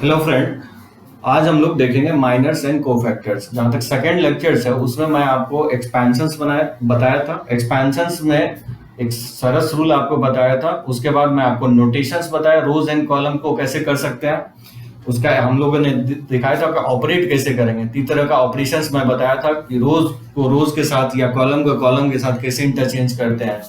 Hello friend. आज हम लोग देखेंगे माइनर्स एंड कोफैक्टर्स। जहाँ तक सेकेंड लेक्चर्स है उसमें मैं आपको एक्सपेंशंस बताया था। एक्सपेंशंस में एक सरस रूल आपको बताया था। उसके बाद मैं आपको नोटेशंस बताया, रोज एंड कॉलम को कैसे कर सकते हैं। उसका हम लोगों ने दिखाया था कि ऑपरेट कैसे करेंगे। 3 तरह का ऑपरेशंस मैं बताया था कि रोज को रोज के साथ या कॉलम को कॉलम के साथ कैसे इंटरचेंज करते हैं,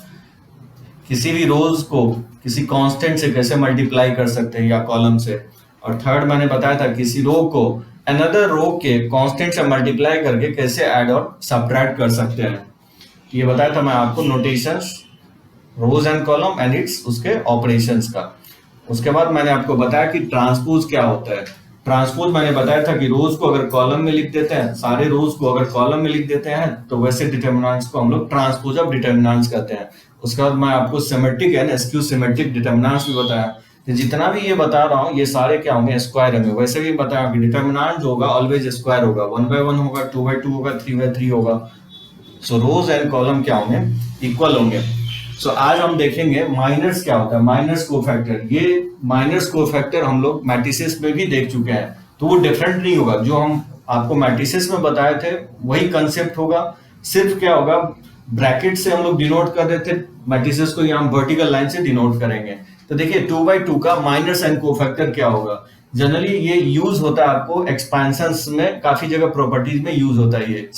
किसी भी रोज को किसी कांस्टेंट से कैसे मल्टीप्लाई कर सकते हैं या कॉलम से। और थर्ड मैंने बताया था किसी रो को अनदर रो के कांस्टेंट से मल्टीप्लाई करके कैसे ऐड और सब्ट्रैक्ट कर सकते हैं। ये बताया था मैं आपको notations, rows and column and its उसके ऑपरेशंस का। उसके बाद मैंने आपको बताया कि ट्रांसपोज क्या होता है। ट्रांसपोज मैंने बताया था कि रोज को अगर कॉलम में लिख देते हैं, सारे रोज को अगर कॉलम में लिख देते हैं तो वैसे डिटर्मिनेंट्स को हम लोग ट्रांसपोज ऑफ डिटर्मिनेंट्स कहते हैं। उसके बाद मैं आपको symmetric and skew symmetric determinants भी बताया। तो जितना भी ये बता रहा हूँ ये सारे क्या होंगे, स्क्वायर होंगे। वैसे भी बताया कि डिटर्मिनेंट जो होगा ऑलवेज स्क्वायर होगा, 1/1 होगा, 2/2 होगा, 3/3 होगा। सो रोज एंड कॉलम क्या होंगे, इक्वल होंगे। सो आज हम देखेंगे माइनर्स क्या होता है, माइनर्स कोफैक्टर। ये माइनर्स कोफैक्टर हम लोग मैट्रिसेस में भी देख चुके हैं, तो वो डिफरेंट नहीं होगा। जो हम आपको मैट्रिसेस में बताए थे वही कंसेप्ट होगा। सिर्फ क्या होगा, ब्रैकेट से हम लोग डिनोट कर देते मैट्रिसेस को, यहाँ वर्टिकल लाइन से डिनोट करेंगे। तो देखिए 2/2 का माइनर्स एंड कोफैक्टर क्या होगा। जनरली ये यूज होता है आपको एक्सपेंशंस में, काफी जगह प्रॉपर्टीज में यूज होता है ये।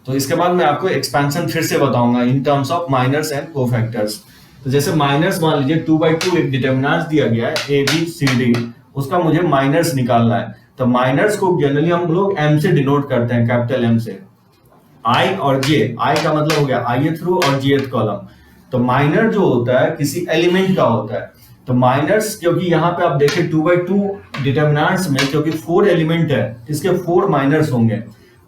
तो इसके बाद मैं आपको एक्सपेंशन फिर से बताऊंगा in terms of minors and cofactors. तो जैसे माइनर्स मान लीजिए 2/2 एक डिटर्मिनेंट दिया गया है ए बी सी डी, उसका मुझे माइनर्स निकालना है। तो माइनर्स को जनरली हम लोग एम से डिनोट करते हैं, कैपिटल एम से। आई और जे, आई का मतलब हो गया ith रो और jth कॉलम। तो माइनर जो होता है किसी एलिमेंट का होता है। तो माइनर्स, क्योंकि यहाँ पे आप देखें 2/2 डिटर्मिनेंट्स में क्योंकि 4 एलिमेंट है, इसके 4 माइनर्स होंगे।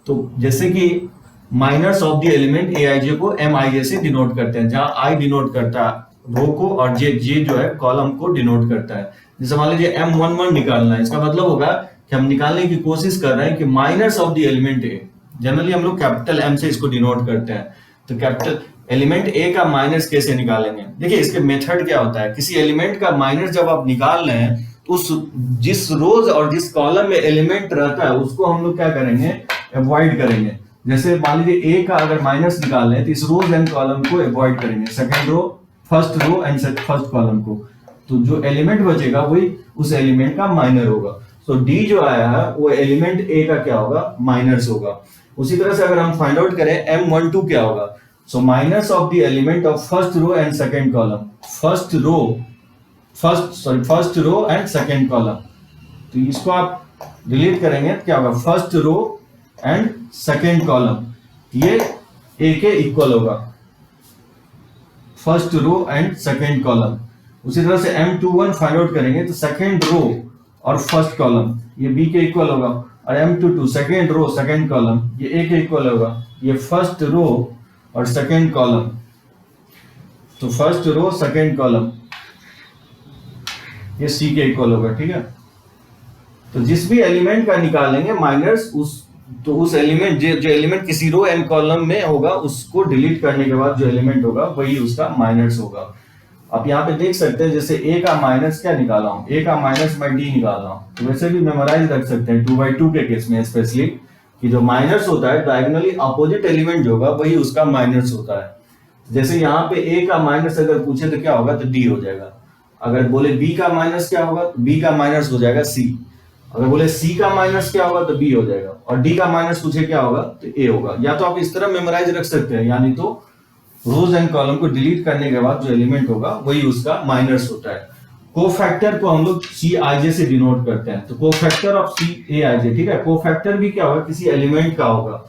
तो जैसे कि माइनर्स ऑफ द एलिमेंट ए आई जे को एम आई जे से डिनोट करते हैं, जहां आई डिनोट करता है रो को और जे जो है कॉलम को डिनोट करता है। जैसे मान लीजिए M11 निकालना है, इसका मतलब होगा कि हम निकालने की कोशिश कर रहे हैं कि minors of the element a. Generally हम लोग कैपिटल एम से इसको डिनोट करते हैं। तो कैपिटल एलिमेंट ए का माइनस कैसे निकालेंगे, देखिए इसके मेथड क्या होता है। किसी एलिमेंट का माइनस जब आप निकाल रहे हैं तो उस जिस रोज और जिस कॉलम में एलिमेंट रहता है उसको हम लोग क्या करेंगे, अवॉइड करेंगे। जैसे मान लीजिए ए का अगर माइनस निकाल रहे हैं तो इस रोज एंड कॉलम को अवॉइड करेंगे, second row, first row and first column को। तो जो एलिमेंट बचेगा वही उस एलिमेंट का माइनर होगा। सो डी जो आया है वो एलिमेंट ए का क्या होगा, माइनस होगा। उसी तरह से अगर हम फाइंड आउट करें M12 क्या होगा, so minus of the element of first row and second column, first row and second column. तो इसको आप डिलीट करेंगे तो क्या होगा, first row and second column ये ए के इक्वल होगा, first row and second column. उसी तरह से M21 फाइंड आउट करेंगे तो सेकंड रो और फर्स्ट कॉलम ये बी के इक्वल होगा, और M22 second row second column ये ए के इक्वल होगा, ये फर्स्ट रो और सेकंड कॉलम। तो फर्स्ट रो सेकंड कॉलम ये सी के इक्वल होगा, ठीक है। तो जिस भी एलिमेंट का निकालेंगे माइनस उस एलिमेंट जो एलिमेंट किसी रो एंड कॉलम में होगा उसको डिलीट करने के बाद जो एलिमेंट होगा वही उसका माइनस होगा। आप यहाँ पे देख सकते हैं जैसे ए का माइनस क्या निकाला हूं, ए का माइनस मैं डी निकाल रहा हूं। तो वैसे भी मेमोराइज रख सकते हैं 2/2 के केस में स्पेशली, कि जो माइनस होता है डायगोनली अपोजिट एलिमेंट जो होगा वही उसका माइनस होता है। जैसे यहाँ पे ए का माइनस अगर पूछे तो क्या होगा, तो डी हो जाएगा। अगर बोले बी का माइनस क्या होगा तो बी का माइनस हो जाएगा सी। अगर बोले सी का माइनस क्या होगा तो बी हो जाएगा, और डी का माइनस पूछे क्या होगा तो ए होगा। या तो आप इस तरह मेमोराइज रख सकते हैं, यानी तो रोज एंड कॉलम को डिलीट करने के बाद जो एलिमेंट होगा वही उसका माइनस होता है। कोफैक्टर को हम लोग सी आई जे से डिनोट करते हैं। तो कोफैक्टर ऑफ सी ए आई जे, ठीक है। कोफैक्टर भी क्या होगा, किसी एलिमेंट का होगा,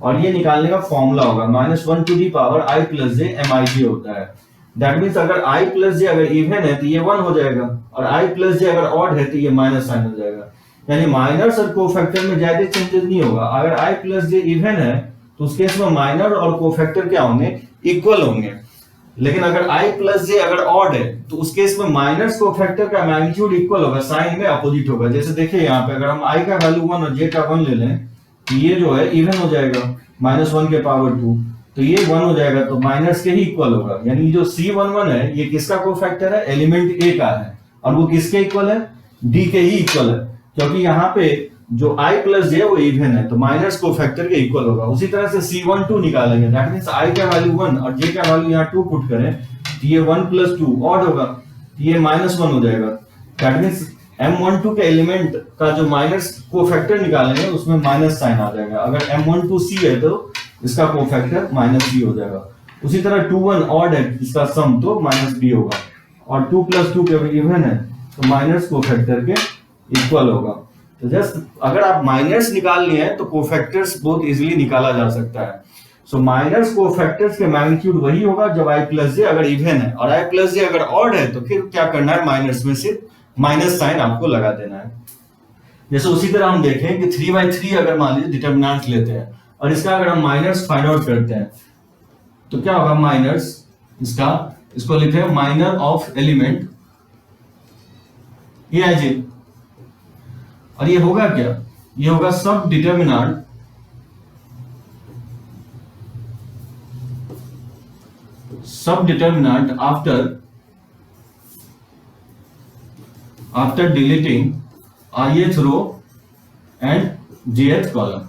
और ये निकालने का फॉर्मूला होगा -1 to the power i plus j mij होता है। दैट मीन्स अगर i plus j अगर इवन है तो ये 1 हो जाएगा, और i plus j अगर ऑड है तो ये माइनस साइन हो जाएगा। यानी माइनस और कोफैक्टर में ज्यादा चेंजेस नहीं होगा। अगर i plus j इवन है तो उस केस में माइनर और कोफैक्टर क्या होंगे, इक्वल होंगे। लेकिन अगर i plus j अगर ऑड है तो उस केस में माइनस कोफैक्टर का मैग्नीट्यूड इक्वल होगा, साइन में अपोजिट होगा। जैसे देखिए यहाँ पे अगर हम i का वैल्यू 1 और j का 1 ले लें तो ये जो है इवन हो जाएगा, -1 के पावर 2, तो ये 1 हो जाएगा, तो माइनस के ही इक्वल होगा। यानी जो C11 है ये किसका कोफैक्टर है, एलिमेंट ए का है, और वो किसके इक्वल है, डी के ही इक्वल है। क्योंकि यहाँ पे जो i प्लस जे वो इवन है, तो माइनस कोफैक्टर के इक्वल होगा। उसी तरह से C12 निकालेंगे, दैट मींस i का वैल्यू 1 और j का वैल्यू यहाँ 2 पुट करें, तो ये 1 प्लस 2 ऑड होगा, तो ये -1 हो जाएगा। दैट मींस M12 के एलिमेंट का जो माइनस कोफैक्टर निकालेंगे उसमें माइनस साइन आ जाएगा। अगर M12 C है तो इसका कोफैक्टर -C हो जाएगा। उसी तरह 21 ऑड है, इसका सम तो -B होगा, और 2 प्लस 2 क्योंकि इवन है तो माइनस कोफैक्टर के इक्वल होगा। तो जस्ट अगर आप माइनस निकाल लिए हैं तो कोफैक्टर्स बहुत इजीली निकाला जा सकता है। सो माइनस कोफैक्टर्स के मैग्नीट्यूड वही होगा जब i प्लस जे अगर इवन है, और i प्लस जे अगर ऑड है तो फिर क्या करना है, माइनस में सिर्फ माइनस साइन आपको लगा देना है। जैसे उसी तरह हम देखें कि 3/3 अगर मान लीजिए डिटरमिनेंट लेते हैं और इसका अगर हम माइनस फाइंड आउट करते हैं तो क्या होगा, माइनस इसका, इसको लिखे हैं माइनर ऑफ एलिमेंट ये है जी, और ये होगा क्या, ये होगा सब determinant after deleting ith row and jth column.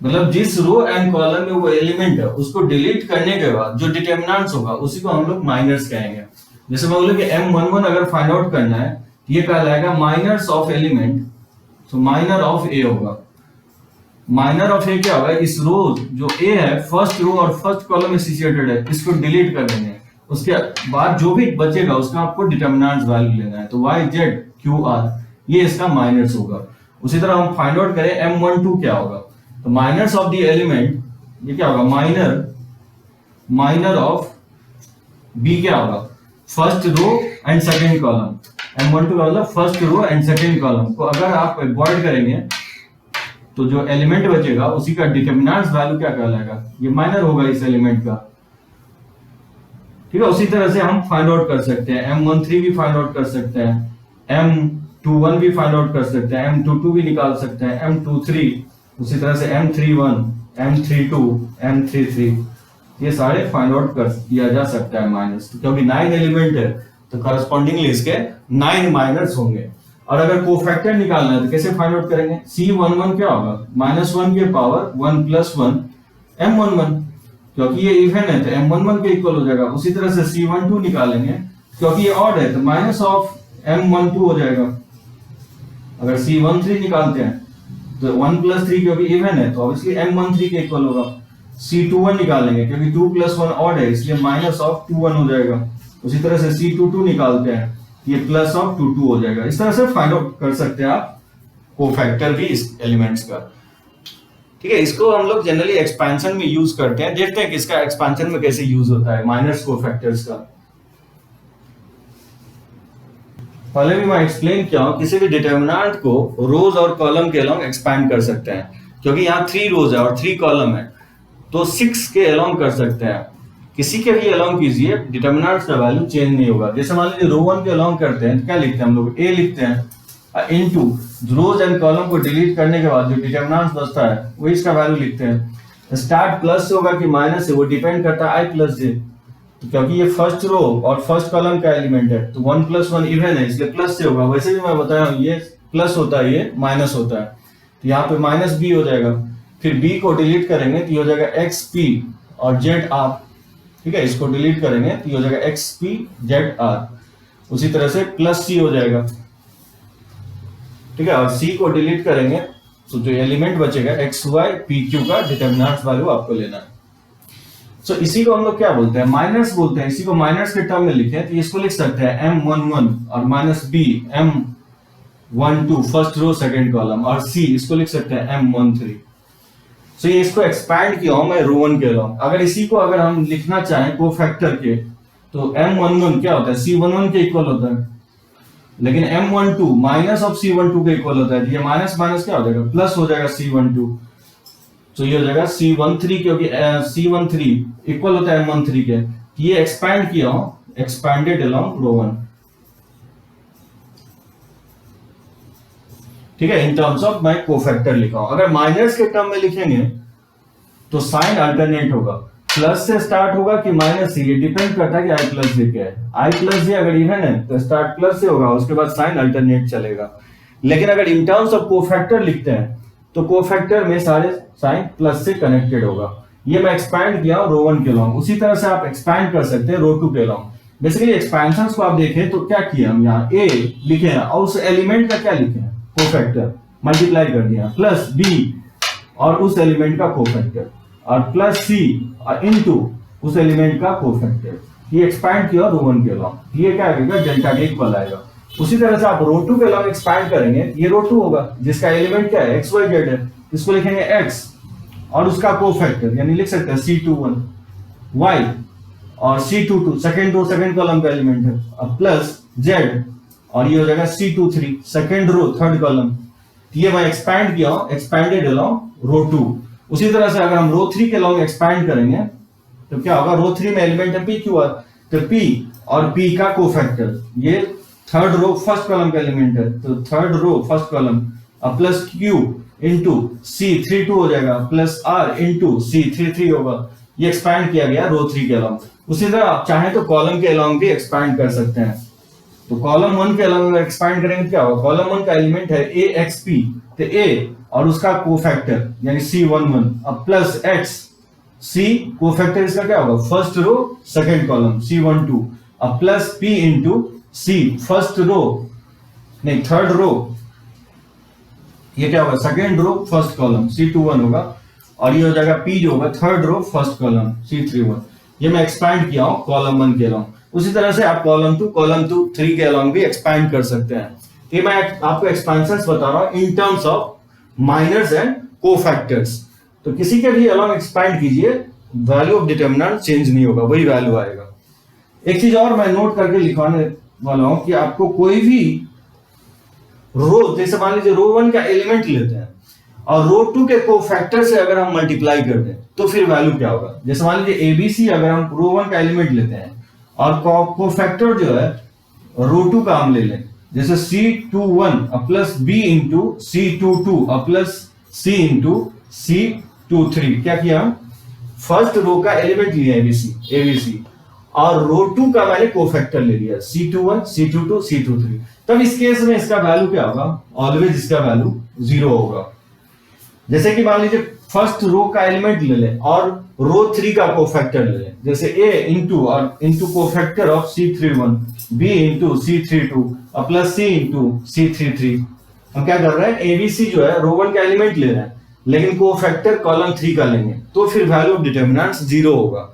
मतलब जिस रो एंड कॉलम में वो एलिमेंट है उसको डिलीट करने के बाद जो डिटरमिनेंट्स होगा उसी को हम लोग माइनर्स कहेंगे। जैसे मैं बोलूं कि M11 अगर फाइंड आउट करना है, ये कहलाएगा माइनर्स ऑफ एलिमेंट, तो माइनर ऑफ ए होगा। माइनर ऑफ ए क्या होगा, इस रो जो ए है फर्स्ट रो और फर्स्ट कॉलम एसोसिएटेड है, इसको डिलीट कर देंगे, उसके बाद जो भी बचेगा उसका आपको डिटरमिनेंट्स वैल्यू लेना है, तो y z q r ये इसका माइनर्स होगा। उसी तरह हम फाइंड आउट करें M12 क्या होगा, तो माइनर्स ऑफ द एलिमेंट ये क्या होगा, माइनर ऑफ b क्या होगा, first row and second column. M12 का मतलब first row and second column को अगर आप अवॉइड करेंगे तो जो एलिमेंट बचेगा उसी का डिटरमिनेंट्स वैल्यू क्या कहलाएगा, ये माइनर होगा इस एलिमेंट का। ठीक है, उसी तरह से हम फाइंड आउट कर सकते हैं, M13 भी फाइंड आउट कर सकते हैं, M21 भी फाइंड आउट कर सकते हैं, M22 भी निकाल सकते हैं, M23, उसी तरह से M31, M32, M33, ये सारे फाइंड आउट कर किया जा सकता है माइनस, क्योंकि 9 एलिमेंट है तो करस्पॉन्डिंगली इसके 9 माइनर्स होंगे। और अगर कोफैक्टर निकालना है तो कैसे फाइंड आउट करेंगे, C11 क्या होगा, -1 के पावर 1 + 1 M11, क्योंकि ये इवन है तो M11 के इक्वल हो जाएगा। उसी तरह से C12 निकालेंगे, क्योंकि ये ऑड है तो माइनस ऑफ M12 हो जाएगा। अगर C13 निकालते हैं तो 1 + 3 क्योंकि इवन है तो ऑब्वियसली M13 के इक्वल होगा। C21 निकालेंगे क्योंकि 2 + 1 ऑड है इसलिए माइनस ऑफ 21 हो जाएगा। उसी तरह से C22 निकालते हैं, ये प्लस ऑफ 22 हो जाएगा। इस तरह से फाइंड आउट कर सकते हैं आप कोफैक्टर भी इस एलिमेंट्स का। ठीक है, इसको हम लोग जनरली एक्सपेंशन में यूज करते हैं, देखते हैं कि इसका एक्सपेंशन में कैसे यूज होता है माइनर्स कोफैक्टर्स का। पहले भी मैं एक्सप्लेन किया हूं, किसी भी डिटरमिनेंट को रोज और कॉलम के अलोंग एक्सपैंड कर सकते हैं, क्योंकि यहाँ 3 रोज है और 3 कॉलम है तो 6 के अलोंग कर सकते हैं। किसी के भी अलोंग कीजिए, डिटरमिनेंट्स का वैल्यू चेंज नहीं होगा। जैसे मान लीजिए रो 1 के अलोंग करते हैं तो क्या लिखते हैं हम लोग, a लिखते हैं इनटू रोज एंड कॉलम को डिलीट करने के बाद जो डिटरमिनेंट्स बचता है वो इसका वैल्यू लिखते हैं। स्टार्ट प्लस से होगा कि माइनस से, वो डिपेंड करता है i + j, क्योंकि ये फर्स्ट रो और फर्स्ट कॉलम का एलिमेंट है तो 1 + 1 इवन है इसलिए प्लस से होगा। वैसे भी मैं बताया हूं ये प्लस होता है ये माइनस होता है, तो यहाँ पे -b हो जाएगा। फिर b को डिलीट करेंगे तो ये हो जाएगा xp और zr। ठीक है, इसको डिलीट करेंगे तो ये हो जाएगा xp zr। उसी तरह से +c हो जाएगा। ठीक है, और c को डिलीट करेंगे तो जो एलिमेंट बचेगा xy pq का डिटरमिनेंट वैल्यू आपको लेना है। सो इसी को हम लोग क्या बोलते हैं, माइनर्स बोलते हैं। इसी को माइनर्स के टर्म में लिखें तो इसको लिख सकते हैं M11 और -b M12 first row second column, और c इसको लिख सकते हैं M13। सो ये इसको एक्सपैंड किया हूं मैं रो 1 के अलोंग। अगर इसी को अगर हम लिखना चाहें कोफैक्टर के तो M11 क्या होता है, C11 के इक्वल होता है, लेकिन M12 माइनस ऑफ C12 के इक्वल होता है। ये माइनस माइनस क्या हो जाएगा, प्लस हो जाएगा C12, तो ये हो जाएगा C13, क्योंकि C13 इक्वल होता है M13 के। ये एक्सपैंड किया हूं, एक्सपैंडेड अलोंग रो 1। ठीक है, इन टर्म्स ऑफ मैं कोफैक्टर लिखा हूं। अगर माइनर्स के टर्म में लिखेंगे तो साइन अल्टरनेट होगा। प्लस से स्टार्ट होगा कि माइनस से, ये डिपेंड करता है कि आई प्लस जे क्या है। आई प्लस जे अगर इवन है तो स्टार्ट प्लस से होगा, उसके बाद साइन अल्टरनेट चलेगा। लेकिन अगर इन टर्म्स ऑफ कोफैक्टर लिखते हैं तो कोफैक्टर में सारे साइन प्लस से कनेक्टेड होगा। ये मैं एक्सपैंड किया रो वन के लॉन्ग, उसी तरह से आप एक्सपैंड कर सकते हैं रो टू के लॉन्ग। बेसिकली एक्सपेंशंस को आप देखें तो क्या किया हम, यहाँ ए लिखे हैं और उस एलिमेंट का क्या लिखे हैं, कोफैक्टर, मल्टीप्लाई कर दिया, प्लस बी और उस एलिमेंट का कोफैक्टर, और प्लस सी और इनटू उस एलिमेंट का कोफैक्टर। ये एक्सपैंड किया रो वन के लॉन्ग, ये क्या आएगा, डेल्टा के इक्वल आएगा। उसी तरह से आप रो टू के लॉन्ग एक्सपैंड करेंगे, ये रो टू होगा जिसका एलिमेंट क्या है, एक्स वाई जेड है, इसको लिखेंगे एक्स और उसका कोफैक्टर, यानी लिख सकते हैं C21 y और C22 second row second column का एलिमेंट है, अब प्लस z और ये हो जाएगा C23 second row third column. ये मैं एक्सपैंड किया हूं, एक्सपैंडेड अलोंग रो टू। उसी तरह से अगर हम रो थ्री के लॉन्ग एक्सपैंड करेंगे तो क्या होगा, रो थ्री में एलिमेंट है PQR, तो P और P का कोफैक्टर, ये थर्ड रो फर्स्ट कॉलम का एलिमेंट है, तो थर्ड रो फर्स्ट कॉलम, अब प्लस Q इंटू C32 हो जाएगा, प्लस R इंटू C33 होगा। ये एक्सपैंड किया गया रो थ्री के अलॉन्ग। उसी तरह आप चाहें तो कॉलम के अलॉन्ग भी एक्सपैंड कर सकते हैं। तो कॉलम वन के अलॉन्ग एक्सपैंड करेंगे क्या होगा, कॉलम वन का एलिमेंट है AXP, तो A और उसका कोफैक्टर यानी C11, अब प्लस X, C कोफैक्टर इसका क्या होगा, first row second column C12, अब plus P into C first row नहीं थर्ड रो, ये क्या होगा, second row first column C21 होगा, और ये हो जाएगा P जो होगा third row first column C31। ये मैं एक्सपैंड किया हूं कॉलम वन के अलॉन्ग। उसी तरह से आप कॉलम टू थ्री के अलॉन्ग भी एक्सपैंड कर सकते हैं। ये मैं आपको एक्सपेंशंस बता रहा हूं in terms of minors and cofactors. तो किसी के भी अलॉन्ग एक्सपैंड कीजिए, वैल्यू ऑफ डिटरमिनेंट चेंज नहीं होगा, वही वैल्यू आएगा। एक चीज और मैं नोट करके लिखवाने वाला हूं कि आपको कोई भी रो, जैसे मान लीजिए रो वन का एलिमेंट लेते हैं और रो टू के कोफैक्टर से अगर हम मल्टीप्लाई कर दें तो फिर वैल्यू क्या होगा। जैसे मान लीजिए एबीसी अगर हम रो वन का एलिमेंट लेते हैं और कोफैक्टर जो है रो टू का हम ले लें, जैसे C21 plus b into C22 plus c into C23, क्या किया हम, फर्स्ट रो का एलिमेंट लिया एबीसी और रो टू का मैंने कोफैक्टर ले लिया C21 C22 C23। तब इस केस में इसका वैल्यू क्या होगा, ऑलवेज इसका वैल्यू 0 होगा। जैसे कि मान लीजिए फर्स्ट रो का एलिमेंट ले लें और रो थ्री का कोफैक्टर ले लें, जैसे A इंटू और into cofactor of C31, B into C32 और प्लस C इंटू C33। हम क्या कर रहे हैं, एबीसी जो है रो वन का एलिमेंट ले रहे हैं लेकिन कोफैक्टर कॉलम थ्री का लेंगे, तो फिर वैल्यू ऑफ डिटरमिनेंट्स 0 होगा।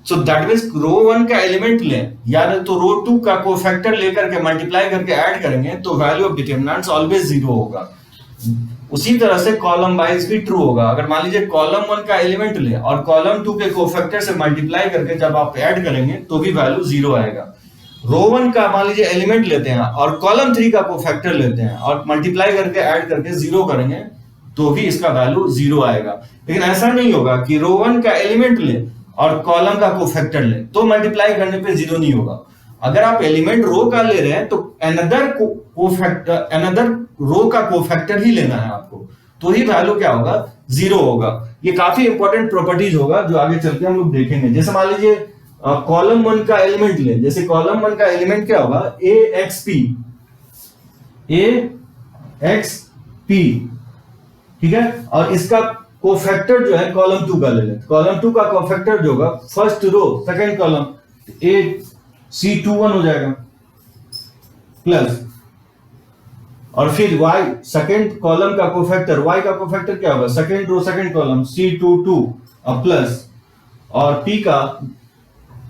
So that means row one का एलिमेंट लें या तो रो टू का कोफैक्टर लेकर के मल्टीप्लाई करके ऐड करेंगे तो वैल्यू ऑफ डिटरमिनेंट्स ऑलवेज 0 होगा। उसी तरह से कॉलम वाइज भी ट्रू होगा। अगर मान लीजिए कॉलम वन का एलिमेंट ले और कॉलम टू के कोफैक्टर से मल्टीप्लाई करके जब आप ऐड करेंगे तो भी वैल्यू 0 आएगा। रो वन का मान लीजिए एलिमेंट लेते हैं और कॉलम थ्री का कोफैक्टर लेते हैं और मल्टीप्लाई करके ऐड करके 0 करेंगे तो भी इसका वैल्यू 0 आएगा। लेकिन ऐसा नहीं होगा कि रो वन का एलिमेंट ले और कॉलम का कोफैक्टर ले तो मल्टीप्लाई करने पे 0 नहीं होगा। अगर आप एलिमेंट रो का ले रहे हैं तो अनदर रो का कोफैक्टर ही लेना है आपको, तो ही वैल्यू क्या होगा, 0 होगा। ये काफी इंपॉर्टेंट प्रॉपर्टीज होगा जो आगे चल के हम लोग देखेंगे। जैसे मान लीजिए कॉलम वन का एलिमेंट ले, जैसे कॉलम वन का एलिमेंट क्या होगा, AXP, ठीक है, और इसका कोफैक्टर जो है कॉलम टू का ले लें, कॉलम टू का कोफैक्टर जो होगा first row second column C21 हो जाएगा प्लस, और फिर y सेकंड कॉलम का कोफैक्टर, y का कोफैक्टर क्या होगा, second row second column C22 और प्लस, और p का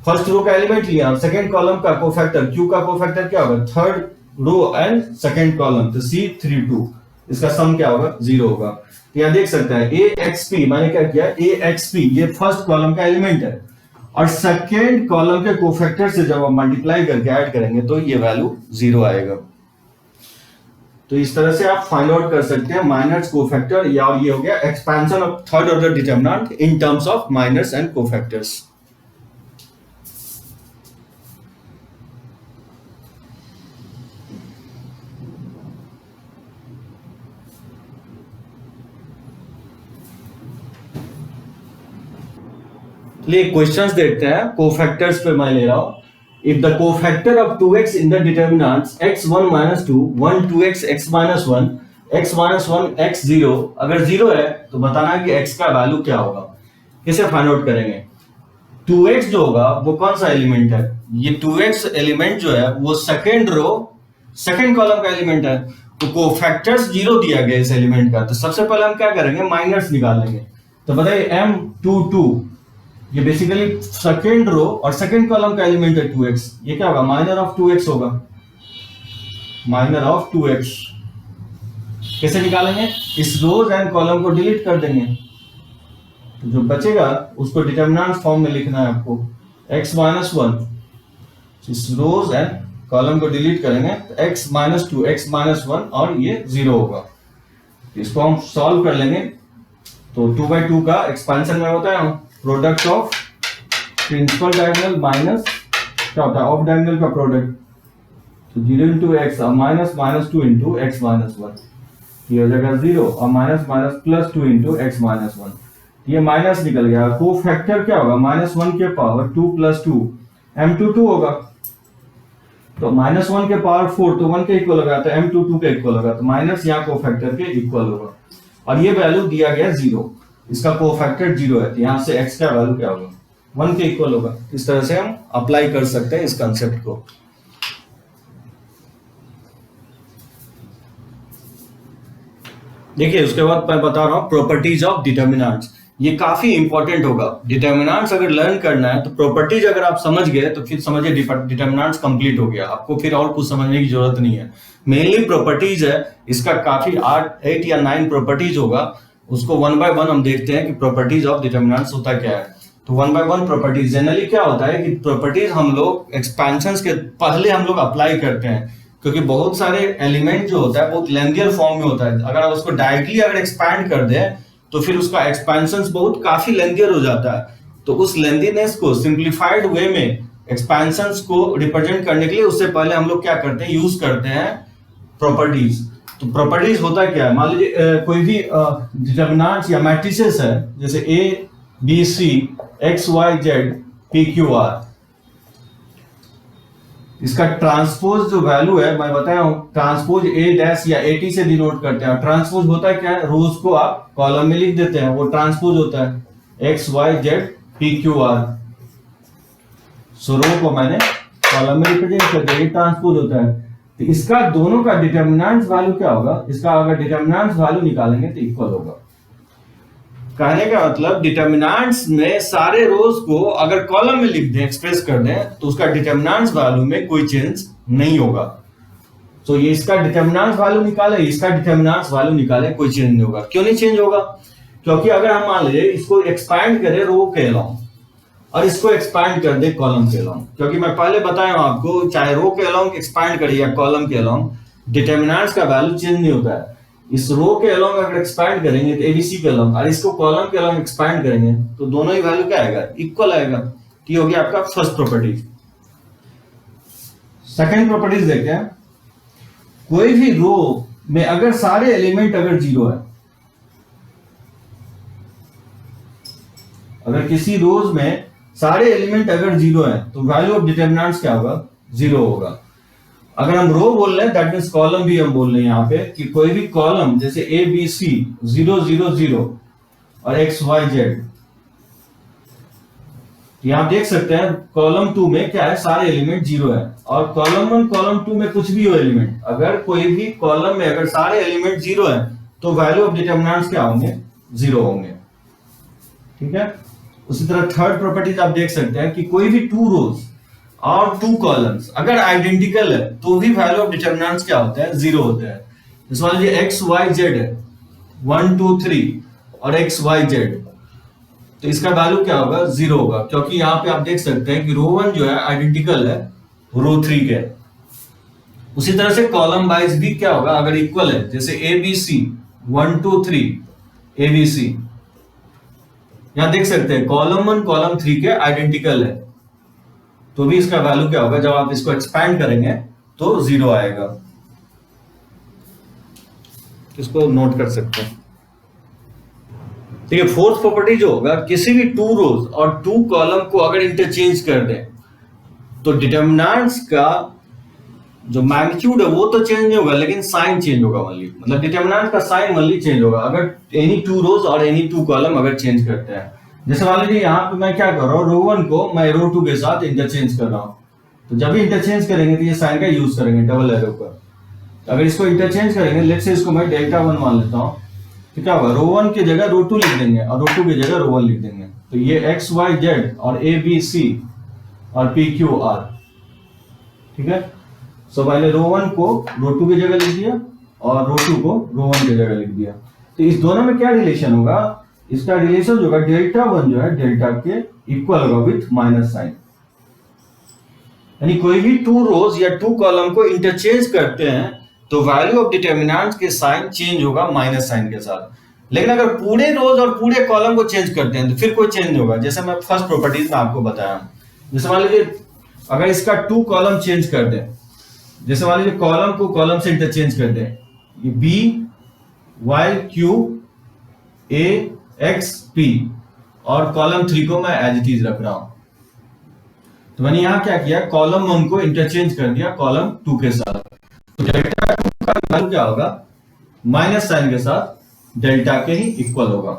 फर्स्ट रो का एलिमेंट लिया सेकंड कॉलम का कोफैक्टर, q का कोफैक्टर क्या होगा, third row and second column, तो C32, इसका सम क्या होगा, 0 होगा। यहां देख सकते हैं AXP, मैंने क्या किया, AXP ये फर्स्ट कॉलम का एलिमेंट है और सेकेंड कॉलम के कोफैक्टर से जब आप मल्टीप्लाई करके ऐड करेंगे तो ये वैल्यू 0 आएगा। तो इस तरह से आप फाइंड आउट कर सकते हैं माइनर्स कोफैक्टर, या ये हो गया expansion of third order determinant in terms of minors and cofactors. चलिए क्वेश्चंस देखते हैं, कोफैक्टर्स पे मैं ले रहा हूं। If the cofactor of 2x in the determinants x1 - 2 1 2x x - 1 x - 1 x 0 अगर 0 है तो बताना कि x का वैल्यू क्या होगा। कैसे फाइंड आउट करेंगे? 2x जो होगा वो कौन सा एलिमेंट है? ये 2x एलिमेंट जो है वो सेकेंड रो सेकेंड कॉलम का एलिमेंट है। तो कोफैक्टर्स 0 दिया गया इस एलिमेंट का, तो सबसे पहले हम क्या करेंगे? माइनस निकालेंगे। तो बताइए m22 ये बेसिकली सेकेंड रो और सेकेंड कॉलम का एलिमेंट है 2x, ये क्या होगा? माइनर ऑफ 2x होगा, माइनर ऑफ 2x। कैसे निकालेंगे? इस रोज एंड कॉलम को डिलीट कर देंगे, तो जो बचेगा उसको डिटरमिनेंट फॉर्म में लिखना है आपको, x - 1। इस रोज एंड कॉलम को डिलीट करेंगे तो x - 2 x - 1 और ये 0 होगा। इसको हम सॉल्व कर लेंगे। तो 2/2 का एक्सपेंशन में होता है product of principal diagonal minus क्या होता है? ऑफ डायगोनल का प्रोडक्ट। तो 0 into x और -2 into x - 1 ये हो जाएगा 0 और माइनस +2 into x - 1। ये माइनस निकल गया। कोफैक्टर क्या होगा? -1 के पावर 2 + 2 m22 होगा। तो -1 के पावर 4 तो 1 के इक्वल होगा, तो m22 के इक्वल होगा। तो माइनस यहाँ कोफैक्टर के इक्वल होगा और ये वैल्यू दिया गया 0, इसका कोफैक्टर 0 है, तो यहाँ से x का वैल्यू क्या होगा? 1 के इक्वल होगा। इस तरह से हम अप्लाई कर सकते हैं इस कंसेप्ट को। देखिए उसके बाद मैं बता रहा हूं प्रॉपर्टीज ऑफ डिटर्मिनेंट्स। ये काफी इंपॉर्टेंट होगा। डिटर्मिनेंट्स अगर लर्न करना है तो प्रॉपर्टीज अगर आप समझ गए तो फिर समझिए डिटर्मिनेंट्स कंप्लीट हो गया, आपको फिर और कुछ समझने की जरूरत नहीं है। मेनली प्रॉपर्टीज है, इसका काफी 8 या 9 प्रॉपर्टीज होगा। उसको 1 by 1 हम देखते हैं कि प्रॉपर्टीज ऑफ डिटर्मिनेंट्स होता क्या है। तो 1 by 1 प्रॉपर्टीज जनरली क्या होता है कि प्रॉपर्टीज हम लोग एक्सपेंशंस के पहले हम लोग अप्लाई करते हैं, क्योंकि बहुत सारे एलिमेंट जो होता है बहुत लेंथियर फॉर्म में होता है। अगर आप उसको डायरेक्टली अगर एक्सपैंड कर दें तो फिर उसका एक्सपेंशंस बहुत काफी लेंथियर हो जाता है। तो उस लेंथीनेस को सिंप्लीफाइड वे में एक्सपेंशंस को रिप्रेजेंट करने के लिए उससे पहले हम लोग क्या करते हैं? यूज करते हैं प्रॉपर्टीज। तो प्रॉपर्टीज होता क्या है? मान लीजिए कोई भी डिटर्मिनेंट्स या मैट्रिसेस है, जैसे a b c x y z p q r, इसका ट्रांसपोज जो वैल्यू है मैं बताया हूं, ट्रांसपोज a डैश या at से डिनोट करते हैं। ट्रांसपोज होता है क्या है? रोज को आप कॉलम में लिख देते हैं, वो ट्रांसपोज होता है x y z p q r। सो रो को मैंने कॉलम में रिप्रेजेंट कर दिया, ये ट्रांसपोज होता है। तो इसका दोनों का डिटर्मिनेंट वैल्यू क्या होगा? इसका अगर डिटर्मिनेंट वैल्यू निकालेंगे तो इक्वल होगा। कहने का मतलब डिटर्मिनेंट्स में सारे रोज को अगर कॉलम में लिख दें, एक्सप्रेस कर दें, तो उसका डिटर्मिनेंट्स वैल्यू में कोई चेंज नहीं होगा। तो ये इसका डिटर्मिनेंट्स वैल्यू निकाले, इसका डिटर्मिनेंट्स वैल्यू निकाले, कोई चेंज नहीं होगा। क्यों नहीं चेंज होगा? क्योंकि अगर हम मान लीजिए इसको एक्सपैंड करें रो के अलाउंग और इसको एक्सपैंड कर दे कॉलम के अलाउंग, क्योंकि मैं पहले बताया हूं आपको चाहे रो के अलाउंग एक्सपैंड करिए या कॉलम के अलाउंग, डिटर्मिनेंट्स का वैल्यू चेंज नहीं होता है। इस रो के अलाउंग अगर एक्सपैंड करेंगे तो एबीसी के अलाउंग, और इसको कॉलम के अलाउंग एक्सपैंड करेंगे तो दोनों ही वैल्यू क्या आएगा? इक्वल आएगा। ये हो गया आपका फर्स्ट प्रॉपर्टी। सेकंड प्रॉपर्टीज देखते हैं। कोई भी रो में अगर सारे एलिमेंट अगर 0 है, अगर किसी रोज में सारे एलिमेंट अगर 0 है तो वैल्यू ऑफ डिटर्मिनेंट्स क्या होगा? 0 होगा। अगर हम रो बोल रहे हैं दैट मींस कॉलम भी हम बोल रहे हैं यहाँ पे कि कोई भी कॉलम जैसे ए बी सी 0 0 0 और एक्स वाई जेड, यहां देख सकते हैं कॉलम 2 में क्या है? सारे एलिमेंट 0 है। और कॉलम 1 कॉलम 2 में कुछ भी हो एलिमेंट, अगर कोई भी कॉलम में अगर सारे एलिमेंट 0 है तो वैल्यू ऑफ डिटर्मिनेंट्स क्या होंगे? 0 होंगे। ठीक है। उसी तरह थर्ड प्रॉपर्टीज आप देख सकते हैं कि कोई भी 2 रोज और 2 कॉलम्स अगर आइडेंटिकल है तो भी वैल्यू ऑफ डिटर्मिनेंट्स क्या होता है? 0 होता है। जैसे मान लीजिए एक्स वाई जेड है 1 2 3 और एक्स वाई जेड, तो इसका वैल्यू क्या होगा? 0 होगा, क्योंकि यहाँ पे आप देख सकते हैं कि रो 1 जो है आइडेंटिकल है रो 3 के। उसी तरह से कॉलम वाइज भी क्या होगा? अगर इक्वल है, जैसे A B C 1 2 3 A B C, यहां देख सकते हैं कॉलम 1 कॉलम 3 के आइडेंटिकल है, तो भी इसका वैल्यू क्या होगा? जब आप इसको एक्सपैंड करेंगे तो 0 आएगा। इसको नोट कर सकते हैं। देखिए फोर्थ प्रॉपर्टी जो होगा, किसी भी टू रोज और टू कॉलम को अगर इंटरचेंज कर दें तो डिटर्मिनेंट्स का जो मैग्नीट्यूड है वो तो चेंज नहीं होगा, लेकिन साइन चेंज होगा ओनली। मतलब डिटर्मिनेंट का साइन ओनली चेंज होगा अगर एनी टू रोज और एनी टू कॉलम अगर चेंज करते हैं। जैसे मान लीजिए यहाँ पे मैं क्या कर रहा हूँ, रो वन को मैं रो टू के साथ इंटरचेंज कर रहा हूँ, तो जब भी इंटरचेंज करेंगे तो ये साइन का यूज करेंगे डबल एरो पर। अगर इसको इंटरचेंज करेंगे, लेट्स से इसको मैं डेल्टा वन मान लेता हूँ, तो क्या होगा, रो वन की जगह रो टू लिख देंगे और रो टू की जगह रो वन लिख देंगे। तो ये एक्स वाई जेड और ए बी सी और पी क्यू आर, ठीक है। सो मैंने रो वन को रो टू की जगह लिख दिया और रो टू को रो वन की जगह लिख दिया। तो इस दोनों में क्या रिलेशन होगा, इसका रिलेशन जो होगा डेल्टा वन जो है डेल्टा के इक्वल होगा विथ माइनस साइन। यानी कोई भी टू रोज या टू कॉलम को इंटरचेंज करते हैं तो वैल्यू ऑफ डिटर्मिनेंट के साइन चेंज होगा माइनस साइन के साथ। लेकिन अगर पूरे रोज और पूरे कॉलम को चेंज करते हैं तो फिर कोई चेंज नहीं होगा। जैसे मैं फर्स्ट प्रॉपर्टीज में आपको बताया, जैसे मान लीजिए अगर इसका टू कॉलम चेंज कर दें, जैसे मान लीजिए कॉलम को कॉलम से इंटरचेंज कर दें, ये b y q a x p और कॉलम थ्री को मैं एज इट इज रख रहा हूं। तो मैंने यहां क्या किया, कॉलम वन को इंटरचेंज कर दिया कॉलम टू के साथ। तो डेल्टा टू का वैल्यू क्या होगा, माइनस साइन के साथ डेल्टा के ही इक्वल होगा।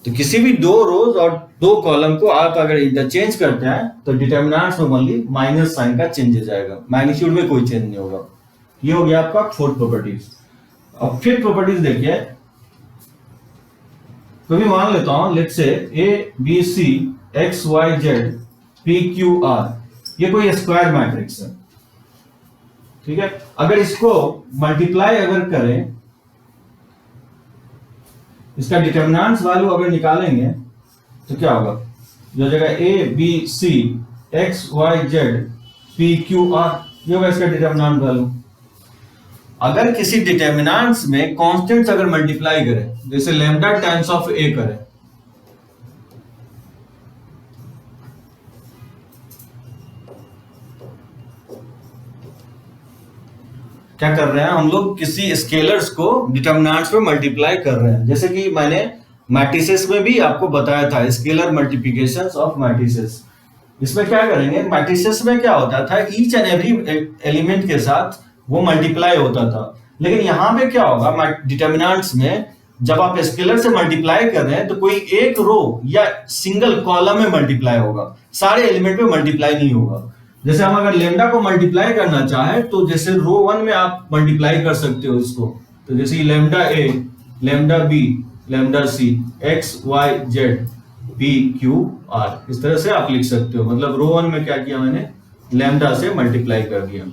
तो किसी भी दो रोज और दो कॉलम को आप अगर इंटरचेंज करते हैं तो डिटर्मिनेंट्स में ओनली माइनस साइन का चेंज हो जाएगा, मैग्नीट्यूड में कोई चेंज नहीं होगा। ये हो गया आपका फोर्थ प्रॉपर्टीज। अब फिफ्थ प्रॉपर्टीज देखिए, तो भी मान लेता हूं let's say a B c x Y z p q r, ये कोई स्क्वायर मैट्रिक्स है, ठीक है। अगर इसको मल्टीप्लाई अगर करें, इसका डिटर्मिनेंट्स वैल्यू अगर निकालेंगे तो क्या होगा, जो जगह a B c x Y z p q r, ये होगा इसका डिटर्मिनेंट वैल्यू। अगर किसी डिटर्मिनेंट्स में कांस्टेंट्स अगर मल्टीप्लाई करें, जैसे लैम्डा टाइम्स ऑफ ए करें, क्या कर रहे हैं हम लोग, किसी स्केलर्स को डिटर्मिनेंट्स में मल्टीप्लाई कर रहे हैं। जैसे कि मैंने मैट्रिसेस में भी आपको बताया था, स्केलर मल्टीप्लिकेशंस ऑफ मैट्रिसेस। इसमें क्या करेंगे, मैट्रिसेस में क्या होता था, ईच एंड एवरी एलिमेंट के साथ वो मल्टीप्लाई होता था। लेकिन यहां पे क्या होगा, डिटर्मिनेंट्स में जब आप स्केलर से मल्टीप्लाई कर रहे हैं तो कोई एक रो या सिंगल कॉलम में मल्टीप्लाई होगा, सारे एलिमेंट में मल्टीप्लाई नहीं होगा। जैसे हम अगर लेमडा को मल्टीप्लाई करना चाहे तो जैसे रो वन में आप मल्टीप्लाई कर सकते हो इसको, तो जैसे lambda a lambda b lambda c x Y z p q r, इस तरह से आप लिख सकते हो। मतलब रो वन में क्या किया मैंने, लेमडा से मल्टीप्लाई कर दिया।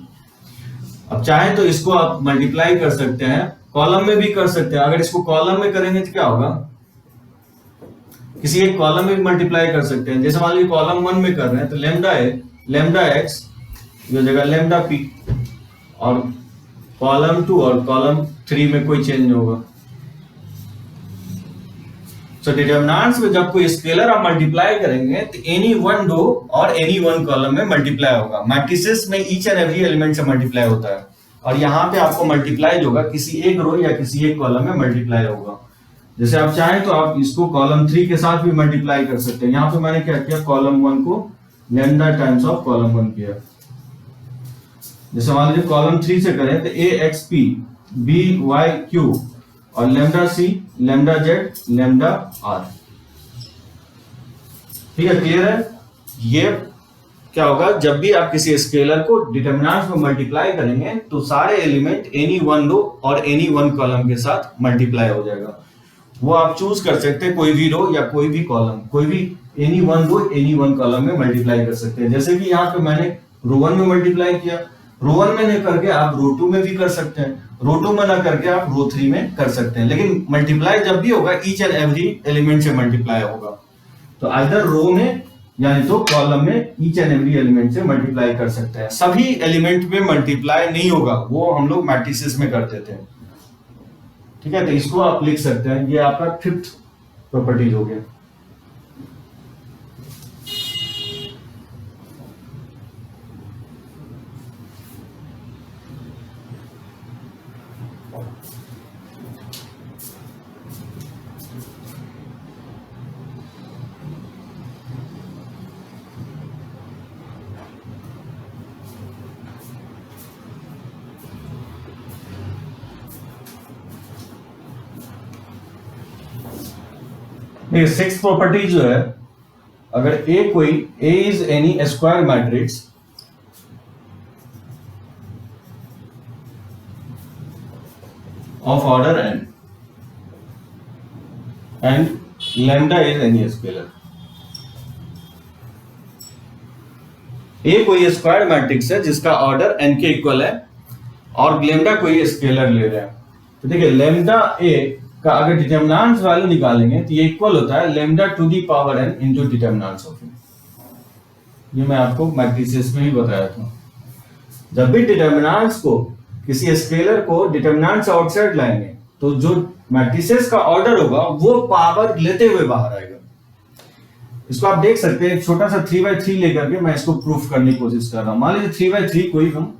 अब चाहे तो इसको आप मल्टीप्लाई कर सकते हैं, कॉलम में भी कर सकते हैं। अगर इसको कॉलम में करेंगे तो क्या होगा, किसी एक कॉलम में भी मल्टीप्लाई कर सकते हैं। जैसे मान लीजिए कॉलम वन में कर रहे हैं तो लेमडा ए लेमडा एक्स जो जगह लेमडा पी, और कॉलम टू और कॉलम थ्री में कोई चेंज नहीं होगा। सो डिटर्मिनेंट्स में जब कोई स्केलर आप मल्टीप्लाई करेंगे तो एनी वन रो और एनी वन कॉलम में मल्टीप्लाई होगा। मैट्रिसेस में ईच एंड एवरी एलिमेंट से मल्टीप्लाई होता है, और यहाँ पे आपको मल्टीप्लाई होगा किसी एक रो या किसी एक कॉलम में मल्टीप्लाई होगा। जैसे आप चाहें तो आप इसको कॉलम थ्री के साथ भी मल्टीप्लाई कर सकते हैं। यहाँ पे मैंने क्या किया, कॉलम वन को lambda times of column one किया। जैसे मान लीजिए कॉलम थ्री से करें तो a x p b y q और lambda c lambda z lambda r, ठीक है, क्लियर है। ये क्या होगा, जब भी आप किसी स्केलर को डिटर्मिनेंट्स में मल्टीप्लाई करेंगे तो सारे एलिमेंट एनी वन रो और एनी वन कॉलम के साथ मल्टीप्लाई हो जाएगा। वो आप चूज कर सकते हैं, कोई भी रो या कोई भी कॉलम, कोई भी any one row any one column में मल्टीप्लाई कर सकते हैं। जैसे कि यहाँ पे मैंने रो वन में मल्टीप्लाई किया, रो वन में नहीं करके आप रो टू में भी कर सकते हैं, रो टू में ना करके आप रो थ्री में कर सकते हैं। लेकिन मल्टीप्लाई जब भी होगा ईच एंड एवरी एलिमेंट से मल्टीप्लाई होगा। तो आइदर रो में यानी तो कॉलम में ईच एंड एवरी एलिमेंट से मल्टीप्लाई कर सकते हैं। सभी एलिमेंट में मल्टीप्लाई नहीं होगा, वो हम लोग मैट्रिसेस में करते थे, ठीक है। तो इसको आप लिख सकते हैं, ये आपका फिफ्थ प्रॉपर्टीज हो गया। देखिए सिक्स प्रॉपर्टी जो है, अगर a is any square matrix of order n and lambda is any scalar. A कोई स्क्वायर मैट्रिक्स है जिसका ऑर्डर n के इक्वल है और लेमडा कोई स्केलर ले रहे हैं, तो देखिए लेमडा ए का अगर डिटरमिनेंट वैल्यू निकालेंगे तो ये इक्वल होता है lambda to the power n into determinant of a. ये मैं आपको मैट्रिसेस में ही बताया था। जब भी डिटरमिनेंट्स को किसी स्केलर को डिटरमिनेंट से आउटसाइड लाएंगे तो जो मैट्रिसेस का ऑर्डर होगा वो पावर लेते हुए बाहर आएगा। इसको आप देख सकते हैं, एक छोटा सा 3x3 लेकर के मैं इसको प्रूफ करने की कोशिश कर रहा हूं। मान लीजिए 3x3 कोई हम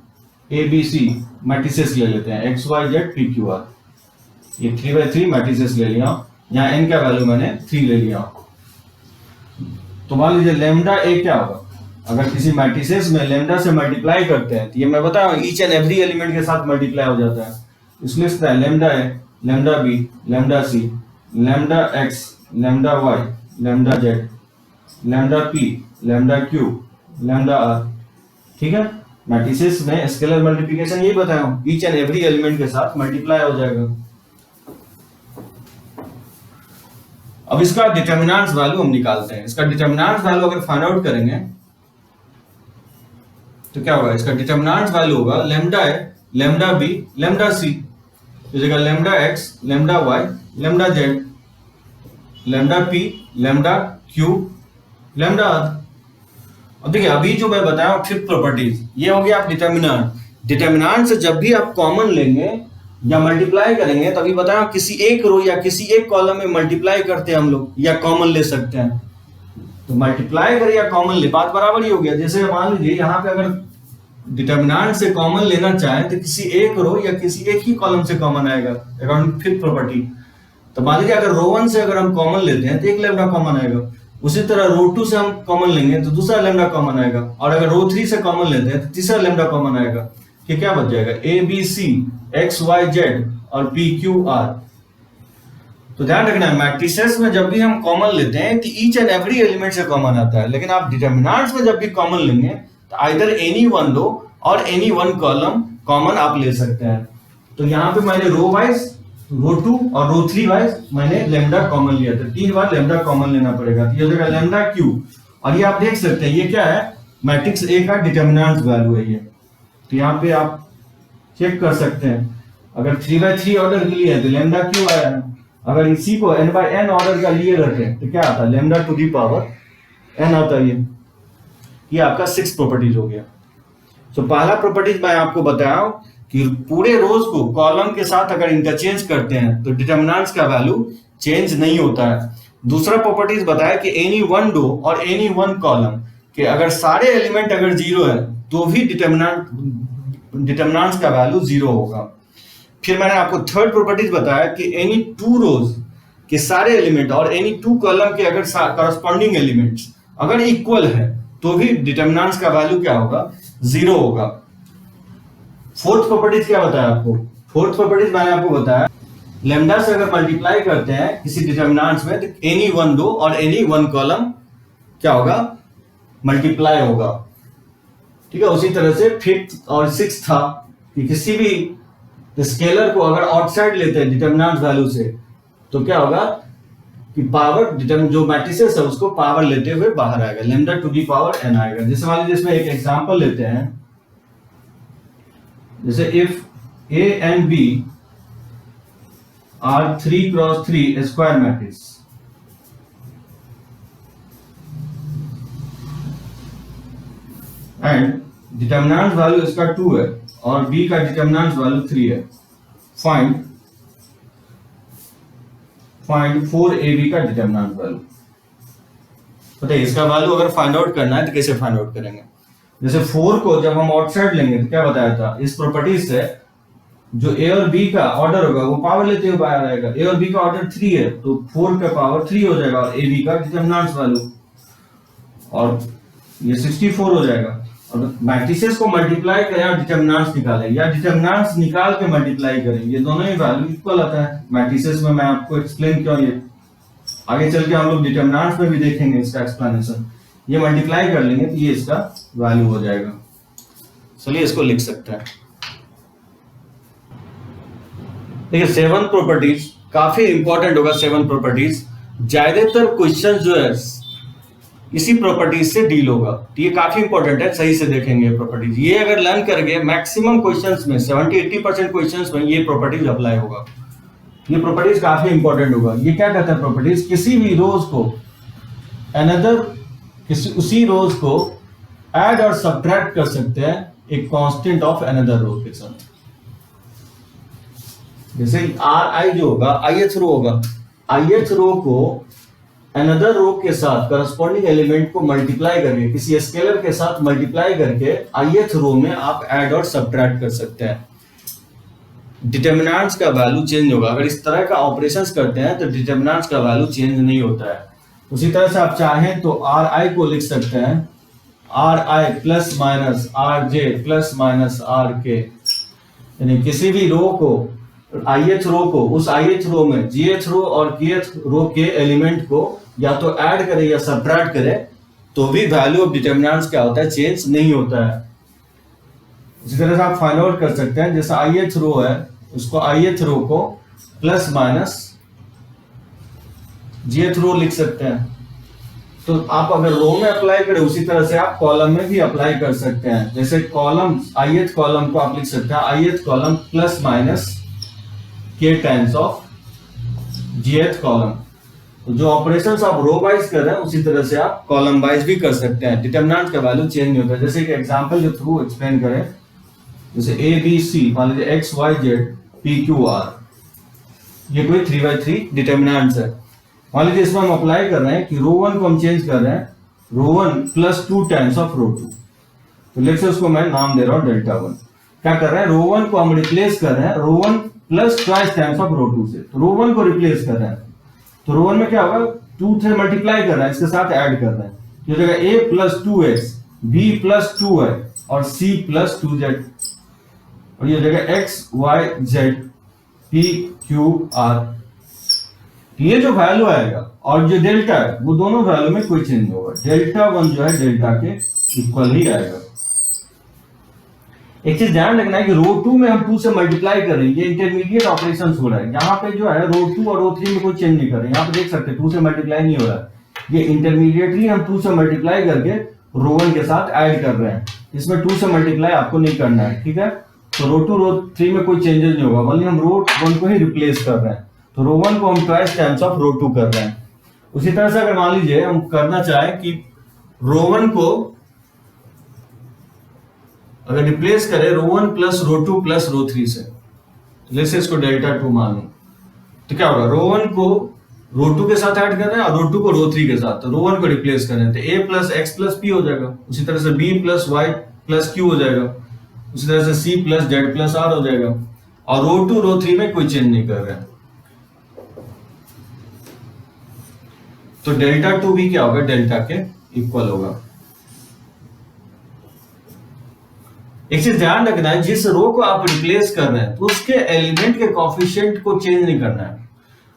ABC मैट्रिसेस ले लेते हैं, x y z p q r। ये 3x3 मैट्रिसेस ले लिया, यहाँ n का वैल्यू मैंने 3 ले लिया। तो मान लीजिए लेमडा ए क्या होगा, अगर किसी मैट्रिसेस में लेमडा से मल्टीप्लाई करते हैं तो ये मैं बता रहा हूं ईच एंड एवरी एलिमेंट के साथ मल्टीप्लाई हो जाता है। इसलिए इसका है lambda a, lambda b, lambda c, lambda x, lambda y, lambda z, lambda p, lambda q, lambda r. ठीक है, मैट्रिसेस में स्केलर मल्टीप्लिकेशन यही बताया हूं, ईच एंड एवरी एलिमेंट के साथ मल्टीप्लाई हो जाएगा। अब इसका डिटरमिनेंट वैल्यू हम निकालते हैं। इसका डिटरमिनेंट वैल्यू अगर फाइंड आउट करेंगे तो क्या होगा, इसका डिटरमिनेंट वैल्यू होगा lambda a, lambda b, lambda c, इस जगह lambda x, lambda y, lambda z, lambda p, lambda q, lambda r. अब देखिए अभी जो मैं बताया हूं फिफ्थ प्रॉपर्टीज, ये हो गया आप डिटरमिनेंट। डिटरमिनेंट से जब भी आप कॉमन लेंगे या मल्टीप्लाई करेंगे, तभी बताया किसी एक रो या किसी एक कॉलम में मल्टीप्लाई करते हैं हम लोग या कॉमन ले सकते हैं। तो मल्टीप्लाई करें या कॉमन ले, बात बराबर ही हो गया। जैसे मान लीजिए यहाँ पे अगर डिटरमिनेंट से कॉमन लेना चाहें तो किसी एक रो या किसी एक ही कॉलम से कॉमन आएगा, अकॉर्डिंग फिफ्थ प्रॉपर्टी। तो मान लीजिए अगर रो 1 से अगर हम कॉमन लेते हैं तो एक लेमडा कॉमन आएगा, उसी तरह रो 2 से हम कॉमन लेंगे तो दूसरा लेमडा कॉमन आएगा, और अगर रो 3 से कॉमन लेते हैं तो तीसरा लेमडा कॉमन आएगा। कि क्या बच जाएगा, a B c x Y z और पी क्यू आर। तो ध्यान रखना है मैट्रिसेस में जब भी हम कॉमन लेते हैं तो ईच एंड एवरी एलिमेंट से कॉमन आता है, लेकिन आप डिटरमिनेंट्स में जब भी कॉमन लेंगे तो आइदर एनी वन रो और एनी वन कॉलम कॉमन आप ले सकते हैं। तो यहाँ पे मैंने रो वाइज, रो 2 और रो 3 वाइज मैंने लेमडा कॉमन लिया था, 3 बार लेमडा कॉमन लेना पड़ेगा। तो ये जगह लेमडा क्यू, और ये आप देख सकते हैं ये क्या है, मैट्रिक्स ए का डिटरमिनेंट वैल्यू है ये। तो यहाँ पे आप चेक कर सकते हैं, अगर 3/3 ऑर्डर के लिए है तो लेमडा क्यू आया है। अगर इसी को n/n ऑर्डर का लिए रखें तो क्या आता है, lambda to the power n आता है। ये आपका 6 प्रॉपर्टीज हो गया। तो पहला प्रॉपर्टीज मैं आपको बताया कि पूरे रोज को कॉलम के साथ अगर इंटरचेंज करते हैं तो डिटरमिनेंट्स का वैल्यू चेंज नहीं होता है। दूसरा प्रॉपर्टीज बताया कि एनी वन रो और एनी वन कॉलम के अगर सारे एलिमेंट अगर 0 है तो भी डिटरमिनेंट्स का वैल्यू 0 होगा। फिर मैंने आपको थर्ड प्रॉपर्टीज बताया कि एनी 2 रोज के सारे एलिमेंट और एनी 2 कॉलम के अगर करस्पॉन्डिंग एलिमेंट्स अगर इक्वल है तो भी डिटरमिनेंट्स का वैल्यू क्या होगा, 0 होगा। फोर्थ प्रॉपर्टीज क्या बताया आपको, फोर्थ प्रॉपर्टीज मैंने आपको बताया लेमडा से अगर मल्टीप्लाई करते हैं किसी डिटरमिनेंट्स में तो एनी वन रो और एनी वन कॉलम क्या होगा, मल्टीप्लाई होगा। ठीक है, उसी तरह से फिफ्थ और सिक्स्थ था कि किसी भी स्केलर को अगर आउटसाइड लेते हैं डिटरमिनेंट वैल्यू से तो क्या होगा कि पावर जो मैट्रिसेस है उसको पावर लेते हुए बाहर आएगा, lambda to the power n आएगा। जैसे मान लीजिए इसमें एक एग्जांपल लेते हैं, जैसे if a and b are 3x3 square matrix and determinant value इसका 2 है और b का डिटरमिनेंट वैल्यू 3 है, फाइंड 4ab का डिटरमिनेंट वैल्यू। बताइए इसका वैल्यू अगर फाइंड आउट करना है तो कैसे फाइंड आउट करेंगे। जैसे 4 को जब हम आउटसाइड लेंगे तो क्या बताया था, इस प्रॉपर्टीज से जो a और b का ऑर्डर होगा वो पावर लेते हुए बाहर आएगा। a और b का ऑर्डर 3 है तो 4 का पावर 3 हो जाएगा और ab का डिटरमिनेंट वैल्यू, और ये 64 हो जाएगा। और मैट्रिसेस को मल्टीप्लाई करें और डिटरमिनेंट्स निकालें या डिटरमिनेंट्स निकाल के मल्टीप्लाई करें, ये दोनों ही वैल्यू इक्वल आता है मैट्रिसेस में। मैं आपको एक्सप्लेन क्यों ये आगे चल के हम लोग डिटरमिनेंट्स में भी देखेंगे इसका एक्सप्लेनेशन। ये मल्टीप्लाई कर लेंगे तो ये इसका वैल्यू हो जाएगा। चलिए इसको लिख सकते हैं। देखिए 7 प्रॉपर्टीज काफी इंपॉर्टेंट होगा। 7 प्रॉपर्टीज ज्यादातर क्वेश्चन जो है इसी प्रॉपर्टीज से डील होगा, तो ये काफी इंपॉर्टेंट है, सही से देखेंगे प्रॉपर्टीज। ये अगर लर्न करके मैक्सिमम क्वेश्चंस में 70-80% क्वेश्चंस में ये प्रॉपर्टीज अप्लाई होगा। ये प्रॉपर्टीज काफी इंपॉर्टेंट होगा। ये क्या कहता है प्रॉपर्टीज, किसी भी रोज को उसी रोज को ऐड और सब्ट्रैक्ट कर सकते हैं एक कांस्टेंट ऑफ अनदर रो के साथ। जैसे RI जो होगा ith रो होगा, ith रो को अनदर रो के साथ करस्पॉन्डिंग एलिमेंट को मल्टीप्लाई करके, किसी स्केलर के साथ मल्टीप्लाई करके ith रो में आप ऐड और सब्ट्रैक्ट कर सकते हैं। डिटरमिनेंट्स का वैल्यू चेंज होगा। अगर इस तरह का ऑपरेशंस करते हैं तो डिटरमिनेंट्स का वैल्यू चेंज नहीं होता है। उसी तरह से आप चाहें तो RI को लिख सकते हैं RI plus minus RJ plus minus RK, यानी किसी भी रो को ith रो को उस ith रो में gh रो और kth रो के एलिमेंट को या तो ऐड करे या सब्ट्रैक्ट करे तो भी वैल्यू ऑफ डिटरमिनेंट्स क्या होता है, चेंज नहीं होता है। इसी तरह से आप फाइंड आउट कर सकते हैं, जैसे ith रो है उसको ith रो को प्लस माइनस jth रो लिख सकते हैं। तो आप अगर रो में अप्लाई करें उसी तरह से आप कॉलम में भी अप्लाई कर सकते हैं। जैसे कॉलम ith कॉलम को आप लिख सकते हैं ith column plus minus k times of jth column. तो जो ऑपरेशंस आप रो वाइज कर रहे हैं उसी तरह से आप कॉलम वाइज भी कर सकते हैं। डिटरमिनेंट का वैल्यू चेंज नहीं होता। जैसे कि एग्जांपल के थ्रू एक्सप्लेन करें, जैसे ABC मान लीजिए XYZ PQR, ये कोई 3/3 डिटरमिनेंट्स है। मान लीजिए इसमें हम अप्लाई कर रहे हैं कि रो 1 को हम चेंज कर रहे हैं रो 1 प्लस 2 टाइम्स ऑफ रो 2। तो लेट्स से उसको मैं नाम दे रहा हूं डेल्टा 1। क्या कर रहे हैं, रो 1 को हम रिप्लेस कर रहे हैं रो 1 प्लस ट्वाइस टाइम्स ऑफ रो 2 से। तो रो 1 को रिप्लेस कर रहे हैं तो रो 1 में क्या होगा, 2 से मल्टीप्लाई कर रहे हैं, इसके साथ ऐड कर रहे हैं। ये जगह A plus 2x, B plus 2y और C प्लस 2z, और ये जगह X Y Z P Q R। ये जो वैल्यू आएगा और जो डेल्टा है वो दोनों वैल्यू में कोई चेंज नहीं होगा। डेल्टा 1 जो है डेल्टा के इक्वल ही आएगा। एक चीज ध्यान रखना है कि रो 2 में हम 2 से मल्टीप्लाई कर रहे हैं, ये इंटरमीडिएट ऑपरेशंस हो रहा है। यहाँ पे जो है रो 2 और रो 3 में कोई चेंज नहीं कर रहे हैं। यहाँ पे देख सकते हैं 2 से मल्टीप्लाई नहीं हो रहा है, ये इंटरमीडिएटली हम 2 से मल्टीप्लाई करके रो 1 के साथ ऐड कर रहे हैं। इसमें 2 से मल्टीप्लाई आपको नहीं करना है, ठीक है। तो रो 2 रो 3 में कोई चेंजेस नहीं होगा, ओनली हम रो 1 को ही रिप्लेस कर रहे हैं। तो रो 1 को हम ट्वाइस टाइम्स ऑफ रो 2 कर रहे हैं। उसी तरह से अगर मान लीजिए हम करना चाहें कि रो 1 को अगर रिप्लेस करें रो 1 प्लस रो 2 प्लस रो 3 से, जैसे इसको डेल्टा 2 मान लो, तो क्या होगा, रो 1 को रो 2 के साथ ऐड कर रहे हैं और रो 2 को रो 3 के साथ। तो रो 1 को रिप्लेस कर रहे हैं तो A plus x plus p हो जाएगा। उसी तरह से B plus y plus q हो जाएगा। उसी तरह से C plus z plus r हो जाएगा। और रो 2 रो 3 में कोई चेंज नहीं कर रहे हैं। तो डेल्टा 2 भी क्या होगा, डेल्टा के इक्वल होगा। एक चीज ध्यान रखना है, जिस रो को आप रिप्लेस कर रहे हैं तो उसके एलिमेंट के कोफिशिएंट को चेंज नहीं करना है।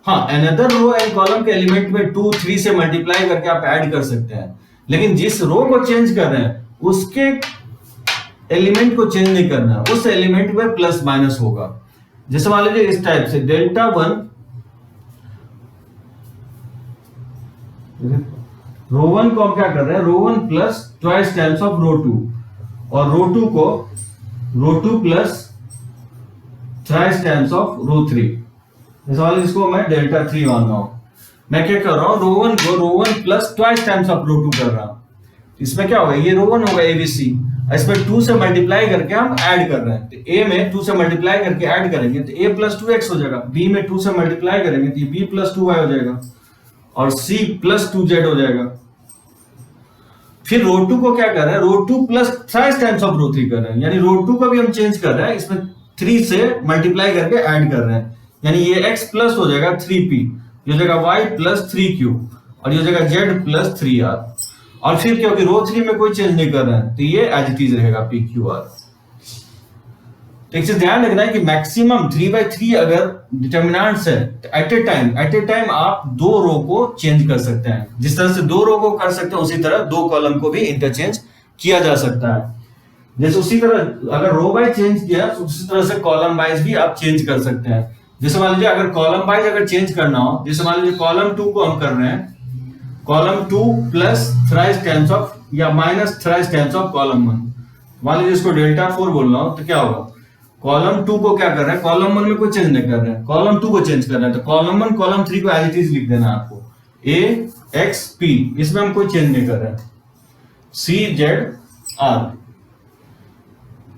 हाँ, अनदर रो एंड कॉलम के एलिमेंट में 2 3 से मल्टीप्लाई करके आप ऐड कर सकते हैं, लेकिन जिस रो को चेंज कर रहे हैं उसके एलिमेंट को चेंज नहीं करना है, उस एलिमेंट में प्लस माइनस होगा। जैसे मान लीजिए इस टाइप से डेल्टा 1 रो 1 को हम क्या कर रहे हैं, रो 1 प्लस ट्वाइस टाइम्स ऑफ रो 2 और रो 2 को रो 2 प्लस ट्वाइस टाइम्स ऑफ रो 3। इस वाले इसको मैं डेल्टा 3 मान रहा हूं। मैं क्या कर रहा हूं, रो 1 को रो 1 प्लस ट्वाइस टाइम्स ऑफ रो 2 कर रहा हूं। इसमें क्या होगा, ये रो 1 होगा ABC, इसमें 2 से मल्टीप्लाई करके हम ऐड कर रहे हैं। तो A में 2 से मल्टीप्लाई करके ऐड करेंगे तो A प्लस 2x हो जाएगा। B में 2 से मल्टीप्लाई करेंगे तो ये B प्लस 2y हो जाएगा और C प्लस 2z हो जाएगा। फिर रो 2 को क्या कर रहे हैं, रो 2 प्लस ट्वाइस टाइम्स ऑफ रो 3 कर रहे हैं, यानी रो 2 को भी हम चेंज कर रहे हैं, इसमें 3 से मल्टीप्लाई करके ऐड कर रहे हैं, यानी ये x प्लस हो जाएगा 3p, ये जगह y प्लस 3q और ये जगह z प्लस 3r। और फिर क्योंकि रो 3 में कोई चेंज नहीं कर रहे हैं तो ये एज इट इज रहेगा pqr। तो एक चीज ध्यान रखना है कि मैक्सिमम 3/3 अगर डिटर्मिनेंट्स है तो एट ए टाइम आप दो रो को चेंज कर सकते हैं। जिस तरह से दो रो को कर सकते हैं उसी तरह दो कॉलम को भी इंटरचेंज किया जा सकता है। जैसे उसी तरह अगर रो वाइज चेंज किया तो उसी तरह से कॉलम वाइज भी आप चेंज कर सकते हैं। जैसे मान लीजिए अगर कॉलम वाइज अगर चेंज करना हो, जैसे मान लीजिए कॉलम 2 को हम कर रहे हैं, column 2 plus thrice times of या minus thrice times of column 1, मान लीजिए इसको डेल्टा 4 बोलना हो तो क्या होगा, कॉलम 2 को क्या कर रहे हैं, कॉलम 1 में कोई चेंज नहीं कर रहे हैं, कॉलम 2 को चेंज कर रहे हैं, तो कॉलम 1 कॉलम 3 को एज इट इज लिख देना है आपको, ए एक्स पी, इसमें हम कोई चेंज नहीं कर रहे हैं, सी जेड आर,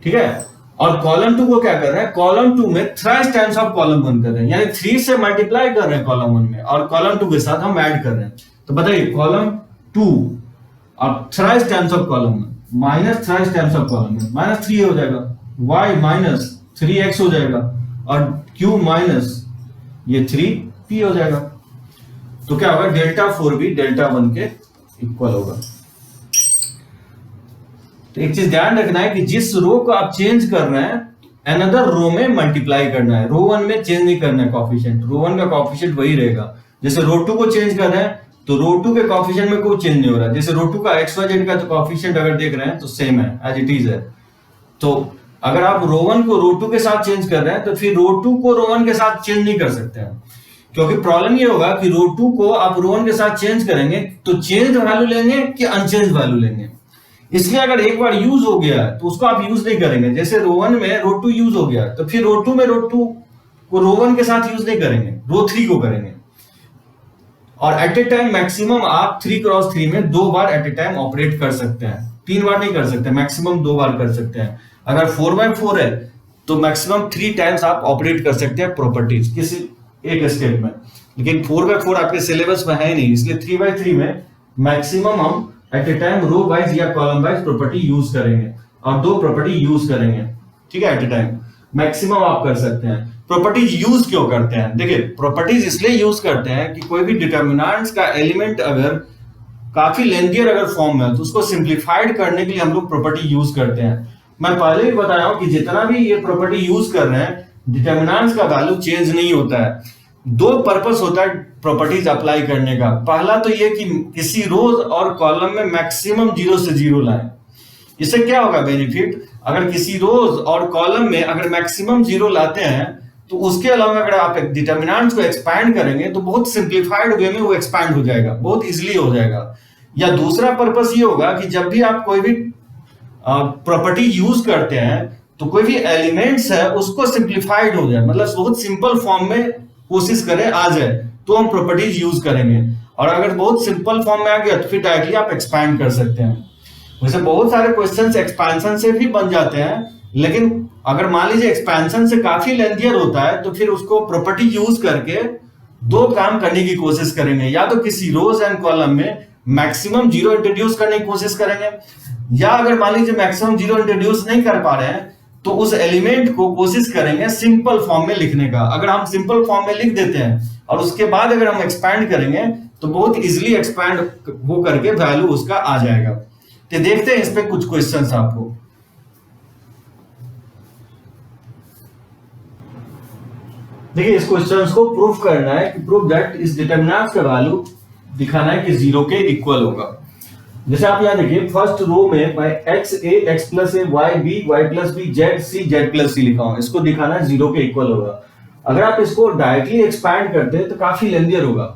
ठीक है। और कॉलम 2 को क्या कर रहे हैं, कॉलम 2 में थ्राइस टाइम्स ऑफ कॉलम 1 कर रहे हैं, यानी 3 से मल्टीप्लाई कर रहे हैं कॉलम 1 में और कॉलम 2 के साथ हम ऐड कर रहे हैं। तो बताइए कॉलम 2 और thrice times of column 1 minus thrice times of column 1 minus 3 हो जाएगा, y माइनस 3x हो जाएगा और q माइनस ये 3p हो जाएगा। तो क्या होगा, डेल्टा 4 भी डेल्टा 1 के इक्वल होगा। तो एक चीज ध्यान रखना है कि जिस रो को आप चेंज कर रहे हैं अनदर रो में मल्टीप्लाई करना है, रो 1 में चेंज नहीं करना है कॉफिशिएंट, रो 1 का कॉफिशिएंट वही रहेगा। जैसे रो 2 को चेंज कर रहे हैं तो रो 2 के कॉफिशिएंट में कोई चेंज नहीं हो रहा, जैसे रो 2 का XYZ का तो कॉफिशिएंट अगर देख रहे हैं तो सेम है, एज इट इज है। तो अगर आप रो 1 को रो 2 के साथ चेंज कर रहे हैं तो फिर रो 2 को रो 1 के साथ चेंज नहीं कर सकते हैं, क्योंकि प्रॉब्लम ये होगा कि रो 2 को आप रो 1 के साथ चेंज करेंगे तो चेंज वैल्यू लेंगे कि अनचेंज वैल्यू लेंगे। इसलिए अगर एक बार यूज हो गया तो उसको आप यूज नहीं करेंगे। जैसे रो 1 में रो 2 यूज हो गया तो फिर रो 2 में रो 2 को रो 1 के साथ यूज नहीं करेंगे, रो 3 को करेंगे। और एट ए टाइम मैक्सिमम आप 3x3 में 2 बार एट ए टाइम ऑपरेट कर सकते हैं, 3 बार नहीं कर सकते, मैक्सिमम 2 बार कर सकते हैं। अगर 4x4 है तो मैक्सिमम 3 टाइम्स आप ऑपरेट कर सकते हैं प्रॉपर्टीज किसी एक स्टेप में, लेकिन 4x4 आपके सिलेबस में है नहीं, इसलिए 3x3 में मैक्सिमम हम at a time row wise या कॉलम वाइज प्रॉपर्टी यूज करेंगे और 2 प्रॉपर्टी यूज करेंगे, ठीक है। एट ए टाइम मैक्सिमम आप कर सकते हैं। प्रॉपर्टीज यूज क्यों करते हैं, देखिए प्रॉपर्टीज इसलिए यूज करते हैं कि कोई भी डिटर्मिनेंट्स का एलिमेंट अगर काफी लेंथियर अगर फॉर्म में है तो उसको सिंप्लीफाइड करने के लिए हम लोग प्रॉपर्टी यूज करते हैं। मैं पहले भी बताया हूं कि जितना भी ये प्रॉपर्टी यूज कर रहे हैं डिटर्मिनेंट्स का वैल्यू चेंज नहीं होता है। 2 पर्पस होता है प्रॉपर्टीज अप्लाई करने का, पहला तो ये कि किसी रोज और कॉलम में मैक्सिमम 0 से 0 लाएं। इससे क्या होगा बेनिफिट, अगर किसी रोज और कॉलम में अगर मैक्सिमम 0 लाते हैं तो उसके अलावा अगर आप डिटर्मिनेंट्स को एक्सपैंड करेंगे तो बहुत सिंप्लीफाइड वे में वो एक्सपैंड हो जाएगा, बहुत इजीली हो जाएगा। या दूसरा पर्पस ये होगा कि जब भी आप कोई भी प्रॉपर्टी यूज करते हैं तो कोई भी एलिमेंट्स है उसको सिंप्लीफाइड हो जाए, मतलब बहुत सिंपल फॉर्म में कोशिश करें आ जाए तो हम प्रॉपर्टीज यूज करेंगे। और अगर बहुत सिंपल फॉर्म में आ गया तो फिर डायरेक्टली आप एक्सपैंड कर सकते हैं। वैसे बहुत सारे क्वेश्चंस एक्सपेंशन से भी बन जाते हैं, लेकिन अगर मान लीजिए एक्सपेंशन से काफी लेंथियर होता है तो फिर उसको प्रॉपर्टी यूज करके 2 काम करने की कोशिश करेंगे, या तो किसी रोज एंड कॉलम में मैक्सिमम 0 इंट्रोड्यूस करने की कोशिश करेंगे, या अगर मान लीजिए मैक्सिमम 0 इंट्रोड्यूस नहीं कर पा रहे हैं तो उस एलिमेंट को कोशिश करेंगे सिंपल फॉर्म में लिखने का। अगर हम सिंपल फॉर्म में लिख देते हैं और उसके बाद अगर हम एक्सपैंड करेंगे तो बहुत इजीली एक्सपैंड वो करके वैल्यू उसका आ जाएगा। तो देखते हैं इस पे कुछ क्वेश्चंस आपको। देखिए इस क्वेश्चंस को प्रूफ करना है कि प्रूफ दैट इस डिटर्मिनेंट्स का वैल्यू दिखाना है कि 0 के इक्वल होगा। जैसे आप यहां देखिए फर्स्ट रो में मैं x a x plus a y b y plus b z c z plus c लिखा हूं, इसको दिखाना है 0 के इक्वल होगा। अगर आप इसको डायरेक्टली एक्सपैंड करते हैं तो काफी लेंथियर होगा,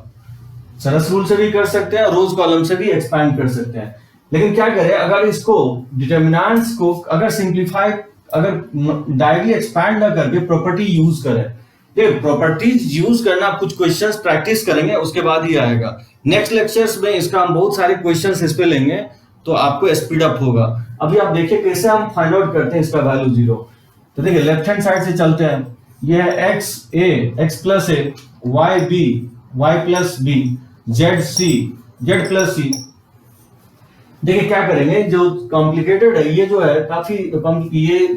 सरस रूल से भी कर सकते हैं, रोज कॉलम से भी एक्सपैंड कर सकते हैं। लेकिन क्या करें, अगर इसको डिटर्मिनेंट्स को अगर सिंप्लीफाई अगर डायरेक्टली एक्सपैंड ना करके प्रॉपर्टी यूज करें, देखिए प्रॉपर्टीज यूज करना आप कुछ क्वेश्चंस प्रैक्टिस करेंगे उसके बाद ही आएगा। नेक्स्ट लेक्चर्स में इसका हम बहुत सारे क्वेश्चंस इस पे लेंगे तो आपको स्पीड अप होगा। अभी आप देखिए कैसे हम फाइंड आउट करते हैं इसका वैल्यू 0। तो देखिए लेफ्ट हैंड साइड से चलते हैं, ये है x a x plus a y b y plus b z c z plus c। देखिए क्या करेंगे, जो कॉम्प्लिकेटेड है ये जो है काफी ये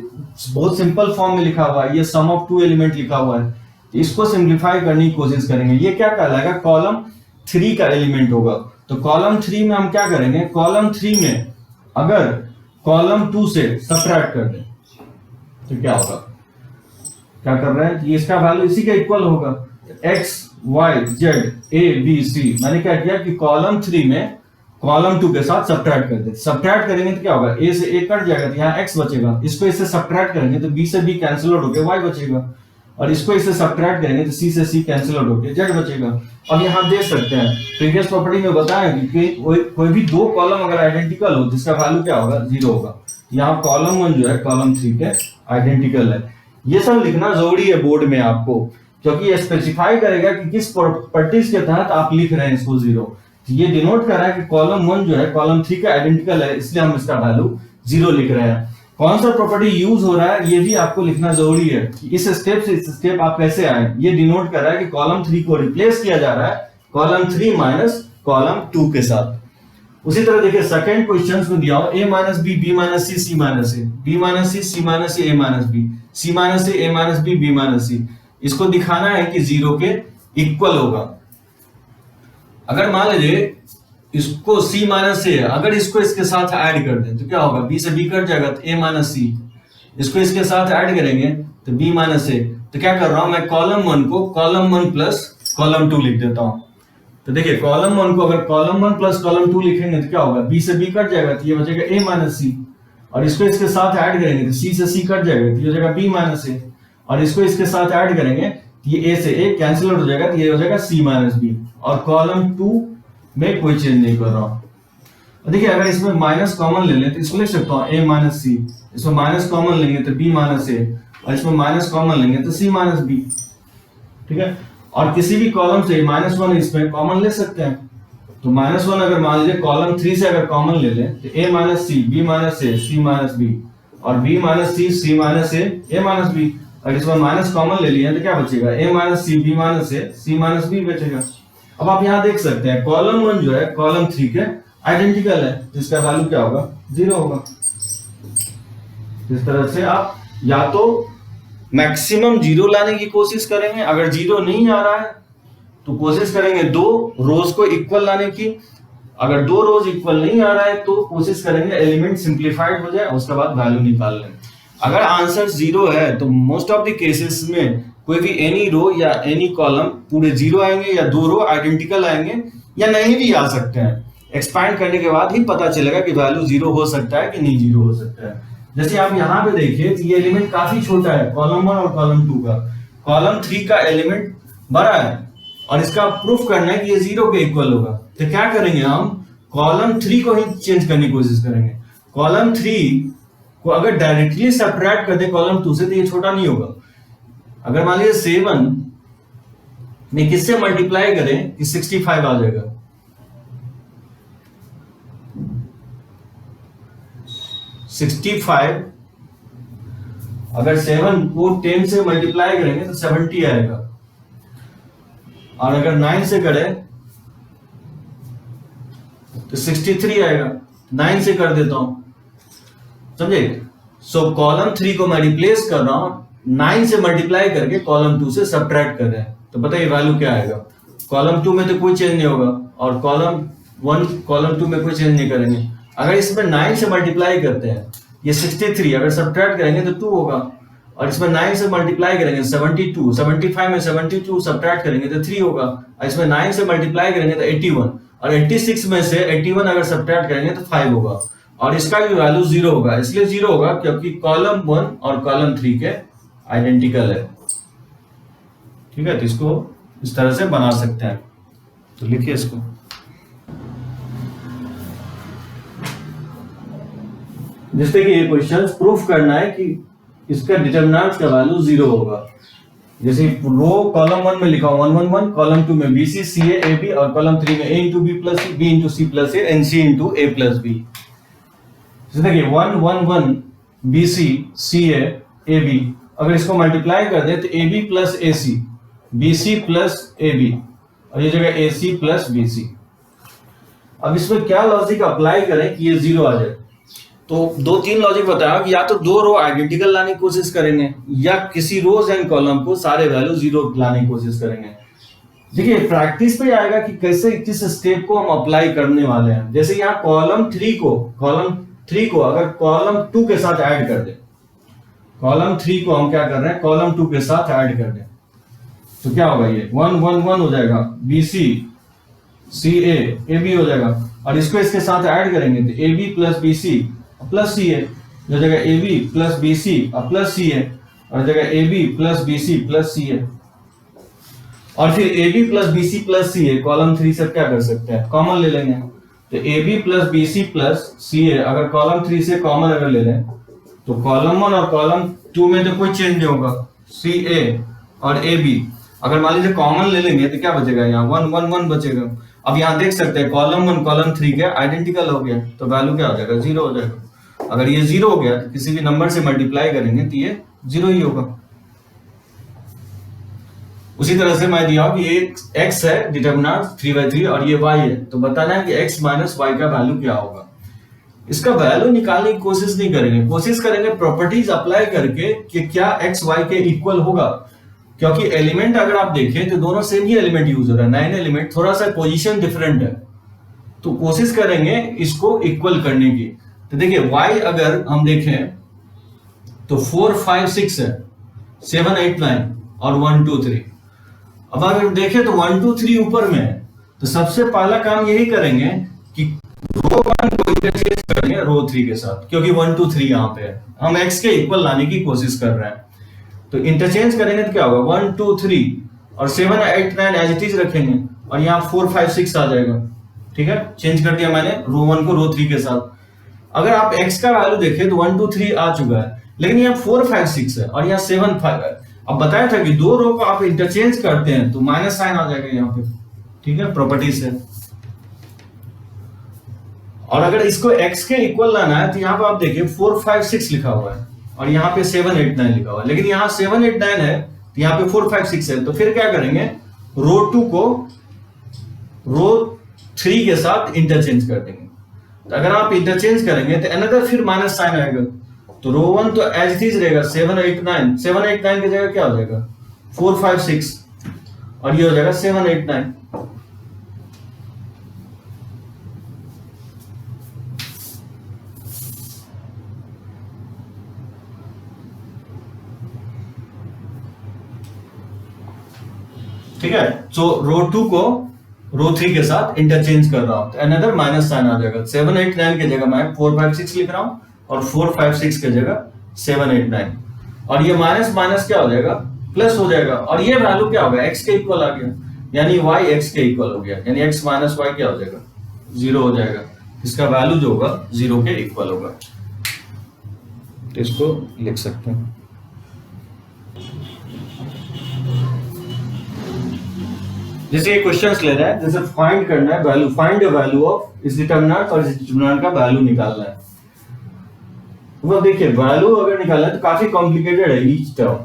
बहुत सिंपल फॉर्म में लिखा हुआ है, ये सम ऑफ 2 एलिमेंट लिखा हुआ है, इसको सिंप्लीफाई करने की कोशिश करेंगे। ये क्या कहलाएगा, कॉलम 3 का एलिमेंट होगा। तो कॉलम 3 में हम क्या करेंगे, कॉलम 3 में अगर कॉलम 2 से सब्ट्रैक्ट कर दें तो क्या होगा, क्या कर रहे हैं, ये इसका वैल्यू इसी के इक्वल होगा, X Y Z A B C. मैंने क्या किया कि कॉलम 3 में कॉलम 2 के साथ सब्ट्रैक्ट कर दे। सब्ट्रैक्ट करेंगे तो क्या होगा, ए से ए कट जाएगा तो यहाँ एक्स बचेगा, इसको इससे सब्ट्रैक्ट करेंगे तो बी से बी कैंसिल आउट होकर वाई बचेगा, और इसको इससे सब्ट्रैक्ट करेंगे तो सी से सी कैंसिल आउट होकर जेड बचेगा। अब यहाँ देख सकते हैं प्रीवियस प्रॉपर्टी में बताया कि कोई भी दो कॉलम अगर आइडेंटिकल हो जिसका वैल्यू क्या होगा, 0 होगा। यहाँ कॉलम 1 जो है कॉलम 3 के आइडेंटिकल है। ये सब लिखना जरूरी है बोर्ड में आपको, क्योंकि ये स्पेसिफाई करेगा कि किस प्रॉपर्टीज के तहत आप लिख रहे हैं इसको 0। ये डिनोट कर रहा है कि कॉलम 1 जो है कॉलम 3 का आइडेंटिकल है, इसलिए हम इसका वैल्यू 0 लिख रहे हैं। कौन सा प्रॉपर्टी यूज हो रहा है ये भी आपको लिखना जरूरी है कि इस स्टेप से इस स्टेप आप कैसे आए। ये डिनोट कर रहा है कि कॉलम 3 को रिप्लेस किया जा रहा है कॉलम 3 माइनस कॉलम 2 के साथ। उसी तरह देखिए सेकंड क्वेश्चन में दिया हो a minus b b minus c c minus a b minus c minus a minus b c minus a minus b b minus c. इसको दिखाना है कि 0 के इक्वल होगा। अगर मान लीजिए इसको c माइनस ए, अगर इसको इसके साथ ऐड कर दें तो क्या होगा, b से b कट जाएगा तो a माइनस सी, इसको इसके साथ ऐड करेंगे तो b माइनस ए। तो क्या कर रहा हूं मैं, कॉलम 1 को कॉलम 1 प्लस कॉलम 2 लिख देता हूं। तो देखिए कॉलम 1 को अगर कॉलम 1 प्लस कॉलम 2 लिखेंगे तो क्या होगा, b से b कट जाएगा तो ये बचेगा a माइनस सी, और इसको इसके साथ ऐड करेंगे तो c से c कट जाएगा तो ये हो जाएगा b माइनस ए, और इसको इसके साथ ऐड करेंगे तो ये a से a कैंसिल आउट हो जाएगा तो ये हो जाएगा c माइनस बी, और कॉलम 2 में कोई चेंज नहीं कर रहा हूं। देखिए अगर इसमें माइनस कॉमन ले लें तो इसको लिख सकता हूं a माइनस सी, इसमें माइनस कॉमन लेंगे तो b माइनस ए, और इसमें माइनस कॉमन लेंगे तो c माइनस बी। ठीक है, और किसी भी कॉलम से -1 इसमें कॉमन ले सकते हैं। तो -1 अगर मान लीजिए कॉलम 3 से अगर कॉमन ले लें तो a minus C b minus A c minus B, और b minus C c minus A a minus B. अगर इसमें माइनस कॉमन ले लिया तो क्या बचेगा, a minus C b minus A c minus B बचेगा। अब आप यहाँ देख सकते हैं कॉलम 1 जो है कॉलम 3 के आइडेंटिकल है, जिसका वैल्यू क्या होगा, 0 होगा। इस तरह से आप या तो मैक्सिमम 0 लाने की कोशिश करेंगे, अगर 0 नहीं आ रहा है तो कोशिश करेंगे 2 रोज को इक्वल लाने की, अगर 2 रोज इक्वल नहीं आ रहा है तो कोशिश करेंगे एलिमेंट सिंप्लीफाइड हो जाए, उसके बाद वैल्यू निकाल लें। अगर आंसर 0 है तो मोस्ट ऑफ द केसेस में कोई भी एनी रो या एनी कॉलम पूरे 0 आएंगे, या 2 रो आइडेंटिकल आएंगे, या नहीं भी आ सकते हैं। एक्सपैंड करने के बाद ही पता चलेगा कि वैल्यू 0 हो सकता है कि नहीं 0 हो सकता है। जैसे आप यहाँ पे देखिए तो ये एलिमेंट काफी छोटा है कॉलम 1 और कॉलम 2 का, कॉलम 3 का एलिमेंट बड़ा है, और इसका प्रूफ करना है कि ये 0 के इक्वल होगा। तो क्या करेंगे, हम कॉलम 3 को ही चेंज करने की कोशिश करेंगे। कॉलम 3 को अगर डायरेक्टली सब्ट्रैक्ट कर दे कॉलम 2 से तो ये छोटा नहीं होगा। अगर मान लीजिए 7 में किससे मल्टीप्लाई करें कि 65 आ जाएगा, 65 अगर 7 को 10 से मल्टीप्लाई करेंगे तो 70 आएगा, और अगर 9 से करें तो 63 आएगा। 9 से कर देता हूं, समझे। सो कॉलम 3 को मैं रिप्लेस कर रहा हूं 9 से मल्टीप्लाई करके कॉलम 2 से सब्ट्रैक्ट कर रहे हैं, तो बताइए वैल्यू क्या आएगा। कॉलम 2 में तो कोई चेंज नहीं होगा, और कॉलम 1 कॉलम 2 में कोई चेंज नहीं करेंगे। अगर इसमें 9 से मल्टीप्लाई करते हैं, ये 63 अगर सब्ट्रैक्ट करेंगे तो 2 होगा, और इसमें 9 से मल्टीप्लाई करेंगे 72, 75 में 72 सब्ट्रैक्ट करेंगे तो 3 होगा, और इसमें 9 से मल्टीप्लाई करेंगे तो 81, और 86 में से 81 अगर सब्ट्रैक्ट करेंगे तो 5 होगा, और इसका भी वैल्यू 0 होगा। इसलिए 0 होगा क्योंकि कॉलम 1 और कॉलम 3 के आइडेंटिकल है। ठीक है, तो इसको इस तरह से बना सकते हैं। तो लिखिए इसको, जिससे कि ये क्वेश्चन प्रूफ करना है कि इसका डिटरमिनेंट का वैल्यू 0 होगा। जैसे रो कॉलम 1 में लिखा 1 1 1, कॉलम 2 में BC CA AB, और कॉलम 3 में A into B plus C, B into C plus A and C into A plus B। देखिए 1 1 1 BC CA AB, अगर इसको मल्टीप्लाई कर दे तो AB plus AC, BC plus AB, और ये जगह AC प्लस BC। अब इसमें क्या लॉजिक अप्लाई करें कि ये 0 आ जाए। तो 2-3 लॉजिक बताया कि या तो 2 रो आइडेंटिकल लाने की कोशिश करेंगे, या किसी रोज एंड कॉलम को सारे वैल्यू 0 लाने की कोशिश करेंगे। देखिए प्रैक्टिस पे आएगा कि कैसे किस स्टेप को हम अप्लाई करने वाले हैं। जैसे यहाँ कॉलम 3 को अगर कॉलम 2 के साथ ऐड कर दे कॉलम 3 को हम क्या कर रहे हैं, कॉलम 2 के साथ ऐड कर दें, तो क्या होगा, ये 1 1 1 हो जाएगा, BC CA AB हो जाएगा, और इसको इसके साथ ऐड करेंगे तो AB plus BC plus CA हो जाएगा, AB plus BC plus CA और हो जाएगा AB plus BC plus CA। और फिर AB plus BC plus CA column 3 से क्या कर सकते हैं, कॉमन ले लेंगे, तो AB plus BC plus CA अगर कॉलम 3 से कॉमन अगर ले लें तो कॉलम 1 और कॉलम 2 में तो कोई चेंज नहीं होगा, CA और AB अगर मान लीजिए कॉमन ले लेंगे तो क्या बचेगा, यहाँ 1 1 1 बचेगा। अब यहाँ देख सकते हैं कॉलम 1 कॉलम 3 के आइडेंटिकल हो गया, तो वैल्यू क्या हो जाएगा, 0 हो जाएगा। अगर ये 0 हो गया तो किसी भी नंबर से मल्टीप्लाई करेंगे तो ये 0 ही होगा। उसी तरह से मैं दिया हूं कि ये x है डिटरमिनेंट 3/3 और ये y है, तो बताना है कि x माइनस y का वैल्यू क्या होगा। इसका वैल्यू निकालने की कोशिश नहीं करेंगे, कोशिश करेंगे प्रॉपर्टीज अप्लाई करके कि क्या x y के इक्वल होगा, क्योंकि एलिमेंट अगर आप देखें तो दोनों सेम ही एलिमेंट यूज हो रहा है, 9 एलिमेंट, थोड़ा सा पोजीशन डिफरेंट है, तो कोशिश करेंगे इसको इक्वल करने की। तो देखिए y अगर हम देखें तो 4 5 6 है, 7 8 9 और 1 2 3। अब अगर देखें तो 1 2 3 ऊपर में है, तो सबसे पहला काम यही करेंगे कि रो 1 को इंटरचेंज करेंगे रो 3 के साथ, क्योंकि 1 2 3 यहाँ पे है, हम x के इक्वल लाने की कोशिश कर रहे हैं, तो इंटरचेंज करेंगे तो क्या होगा, 1 2 3 और 7 8 9 एज इट इज रखेंगे और यहाँ 4 5 6 आ जाएगा। ठीक है, चेंज कर दिया मैंने रो 1 को रो 3 के साथ। अगर आप x का वैल्यू देखें तो 1 2 3 आ चुका है, लेकिन यहाँ 4 5 6 है और यहाँ 7 5 है। अब बताया था कि दो रो को आप इंटरचेंज करते हैं तो माइनस साइन आ जाएगा यहाँ पे, ठीक है, प्रॉपर्टी से। और अगर इसको x के इक्वल लाना है तो यहाँ पे आप देखिए 4 5 6 लिखा हुआ है और यहाँ पे 7 8 9 लिखा हुआ है, लेकिन यहाँ 7 8 9 है तो यहाँ पे 4 5 6 है, तो फिर क्या करेंगे, रो 2 को रो 3 के साथ इंटरचेंज कर देंगे। तो अगर आप इंटरचेंज करेंगे तो अनदर फिर माइनस साइन आएगा, तो रो 1 तो एज इट इज रहेगा 7 8 9, 7 8 9 की जगह क्या हो जाएगा 4 5 6 और ये हो जाएगा 7 8 9। ठीक है, तो रो 2 को रो 3 के साथ इंटरचेंज कर रहा हूं तो अनदर माइनस साइन आ जाएगा, 7 8 9 की जगह मैं 4 5 6 लिख रहा हूं और 4 5 6 की जगह 7 8 9, और ये माइनस माइनस क्या हो जाएगा, प्लस हो जाएगा, और ये वैल्यू क्या होगा, x के इक्वल आ गया, यानी y x के इक्वल हो गया, यानी x माइनस y क्या हो जाएगा, 0 हो जाएगा। इसका वैल्यू जो होगा 0 के इक्वल होगा, तो इसको लिख सकते हैं। जैसे ये क्वेश्चंस ले रहा है, जैसे फाइंड करना है value, find the value of इस डिटरमिनेंट और इस डिटरमिनेंट का वैल्यू निकालना है। वो देखिए वैल्यू अगर निकालना है तो काफी कॉम्प्लिकेटेड है ईच टर्म,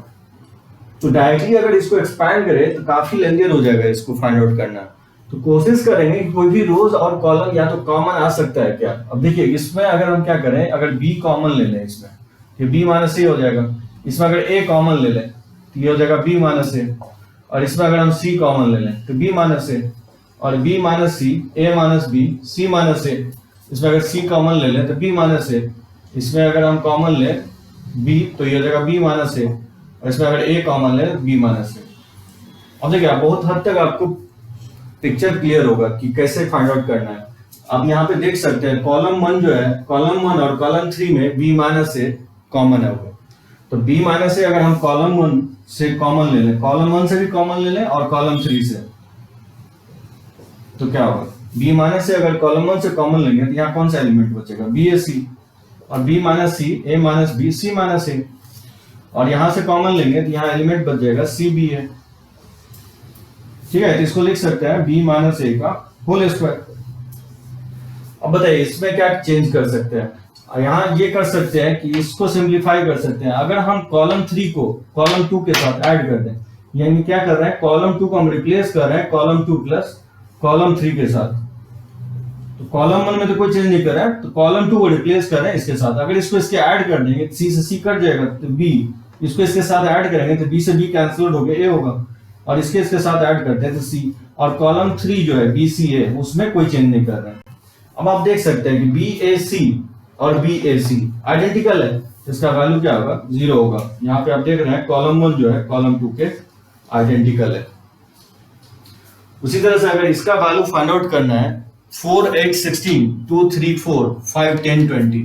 तो डायरेक्टली अगर इसको एक्सपैंड करें तो काफी लेंथियर हो जाएगा इसको फाइंड आउट करना। तो कोशिश करेंगे कि कोई भी रोज और कॉलम या तो कॉमन आ सकता है क्या। अब देखिए इसमें अगर हम क्या करें, अगर b कॉमन ले लें इसमें, ये b माइनस ए हो जाएगा, इसमें अगर a कॉमन ले लें तो ये हो जाएगा b माइनस ए, और इसमें अगर हम c कॉमन ले लें तो b माइनस ए और b minus c, a minus b, c minus a, इसमें अगर c कॉमन ले लें तो b माइनस ए, इसमें अगर हम कॉमन लें b तो ये हो जाएगा b माइनस ए, और इसमें अगर a कॉमन लें तो b माइनस ए। अब देखिए बहुत हद तक आपको पिक्चर क्लियर होगा कि कैसे फाइंड आउट करना है। आप यहाँ पे देख सकते हैं कॉलम 1 जो है, कॉलम 1 और कॉलम 3 में b माइनस ए कॉमन है, तो b माइनस ए अगर हम कॉलम 1 से कॉमन ले लें, कॉलम 1 से भी कॉमन ले लें और कॉलम 3 से, तो क्या होगा, b माइनस ए अगर कॉलम 1 से कॉमन लेंगे तो यहाँ कौन सा एलिमेंट बचेगा, b ए सी, और b minus c, a minus b, c minus a, और यहां से कॉमन लेंगे तो यहाँ एलिमेंट बच जाएगा सी बी ए। ठीक है, तो इसको लिख सकते हैं b माइनस ए का होल स्क्वायर। अब बताइए इसमें क्या चेंज कर सकते हैं, यहाँ ये कर सकते हैं कि इसको सिंप्लीफाई कर सकते हैं। अगर हम कॉलम 3 को कॉलम 2 के साथ ऐड कर दें, यानी क्या कर रहे हैं, कॉलम 2 को हम रिप्लेस कर रहे हैं कॉलम 2 प्लस कॉलम 3 के साथ, तो कॉलम 1 में तो कोई चेंज नहीं कर रहा है, तो कॉलम 2 को रिप्लेस कर रहे हैं इसके साथ। अगर इसको इसके ऐड कर देंगे, सी से सी कट जाएगा तो b, इसको इसके साथ ऐड करेंगे तो b से b कैंसिल हो गया, a होगा, और इसके साथ ऐड करते हैं तो c, और कॉलम 3 जो है bca उसमें कोई चेंज नहीं कर रहे हैं। अब आप देख सकते हैं कि bac और बी ए सी आइडेंटिकल है, इसका वैल्यू क्या होगा, 0 होगा। यहाँ पे आप देख रहे हैं कॉलम 1 जो है कॉलम 2 के आइडेंटिकल है। उसी तरह से अगर इसका वैल्यू फाइंड आउट करना है 4 8 16 2 3 4 5 10 20,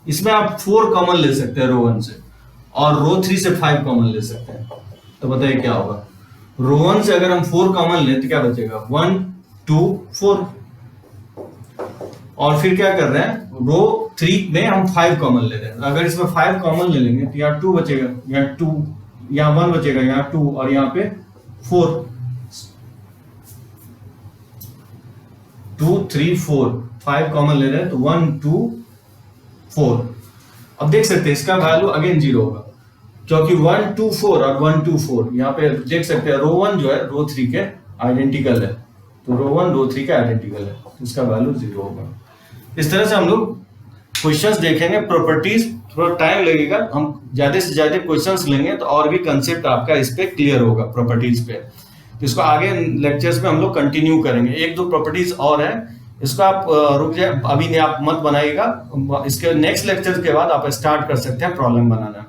इसमें आप 4 कॉमन ले सकते हैं रो 1 से और रो 3 से 5 कॉमन ले सकते हैं। तो बताइए क्या होगा, रो 1 से अगर हम 4 कॉमन लें तो क्या बचेगा 1 2 4, और फिर क्या कर रहे हैं रो 3 में हम 5 कॉमन ले रहे हैं। अगर इसमें 5 कॉमन ले लेंगे तो यहाँ 2 बचेगा, यहाँ 2, यहाँ 1 बचेगा, यहाँ 2 और यहाँ पे 4, 2 3 4 5 कॉमन ले रहे हैं तो 1 2 4। अब देख सकते हैं इसका वैल्यू अगेन 0 होगा क्योंकि 1 2 4 और 1 2 4 यहाँ पे देख सकते हैं रो 1 जो है रो 3 के आइडेंटिकल है, तो रो 1 रो 3 के आइडेंटिकल है, तो इसका वैल्यू 0 होगा। इस तरह से हम लोग क्वेश्चंस देखेंगे, प्रॉपर्टीज थोड़ा टाइम लगेगा, हम ज्यादा से ज्यादा क्वेश्चंस लेंगे तो और भी कंसेप्ट आपका इस पे क्लियर होगा प्रॉपर्टीज पे। तो इसको आगे लेक्चर्स में हम लोग कंटिन्यू करेंगे। एक दो प्रॉपर्टीज और है, इसको आप रुक जाए, अभी नहीं आप मत बनाइएगा, इसके नेक्स्ट लेक्चर के बाद आप स्टार्ट कर सकते हैं प्रॉब्लम बनाना।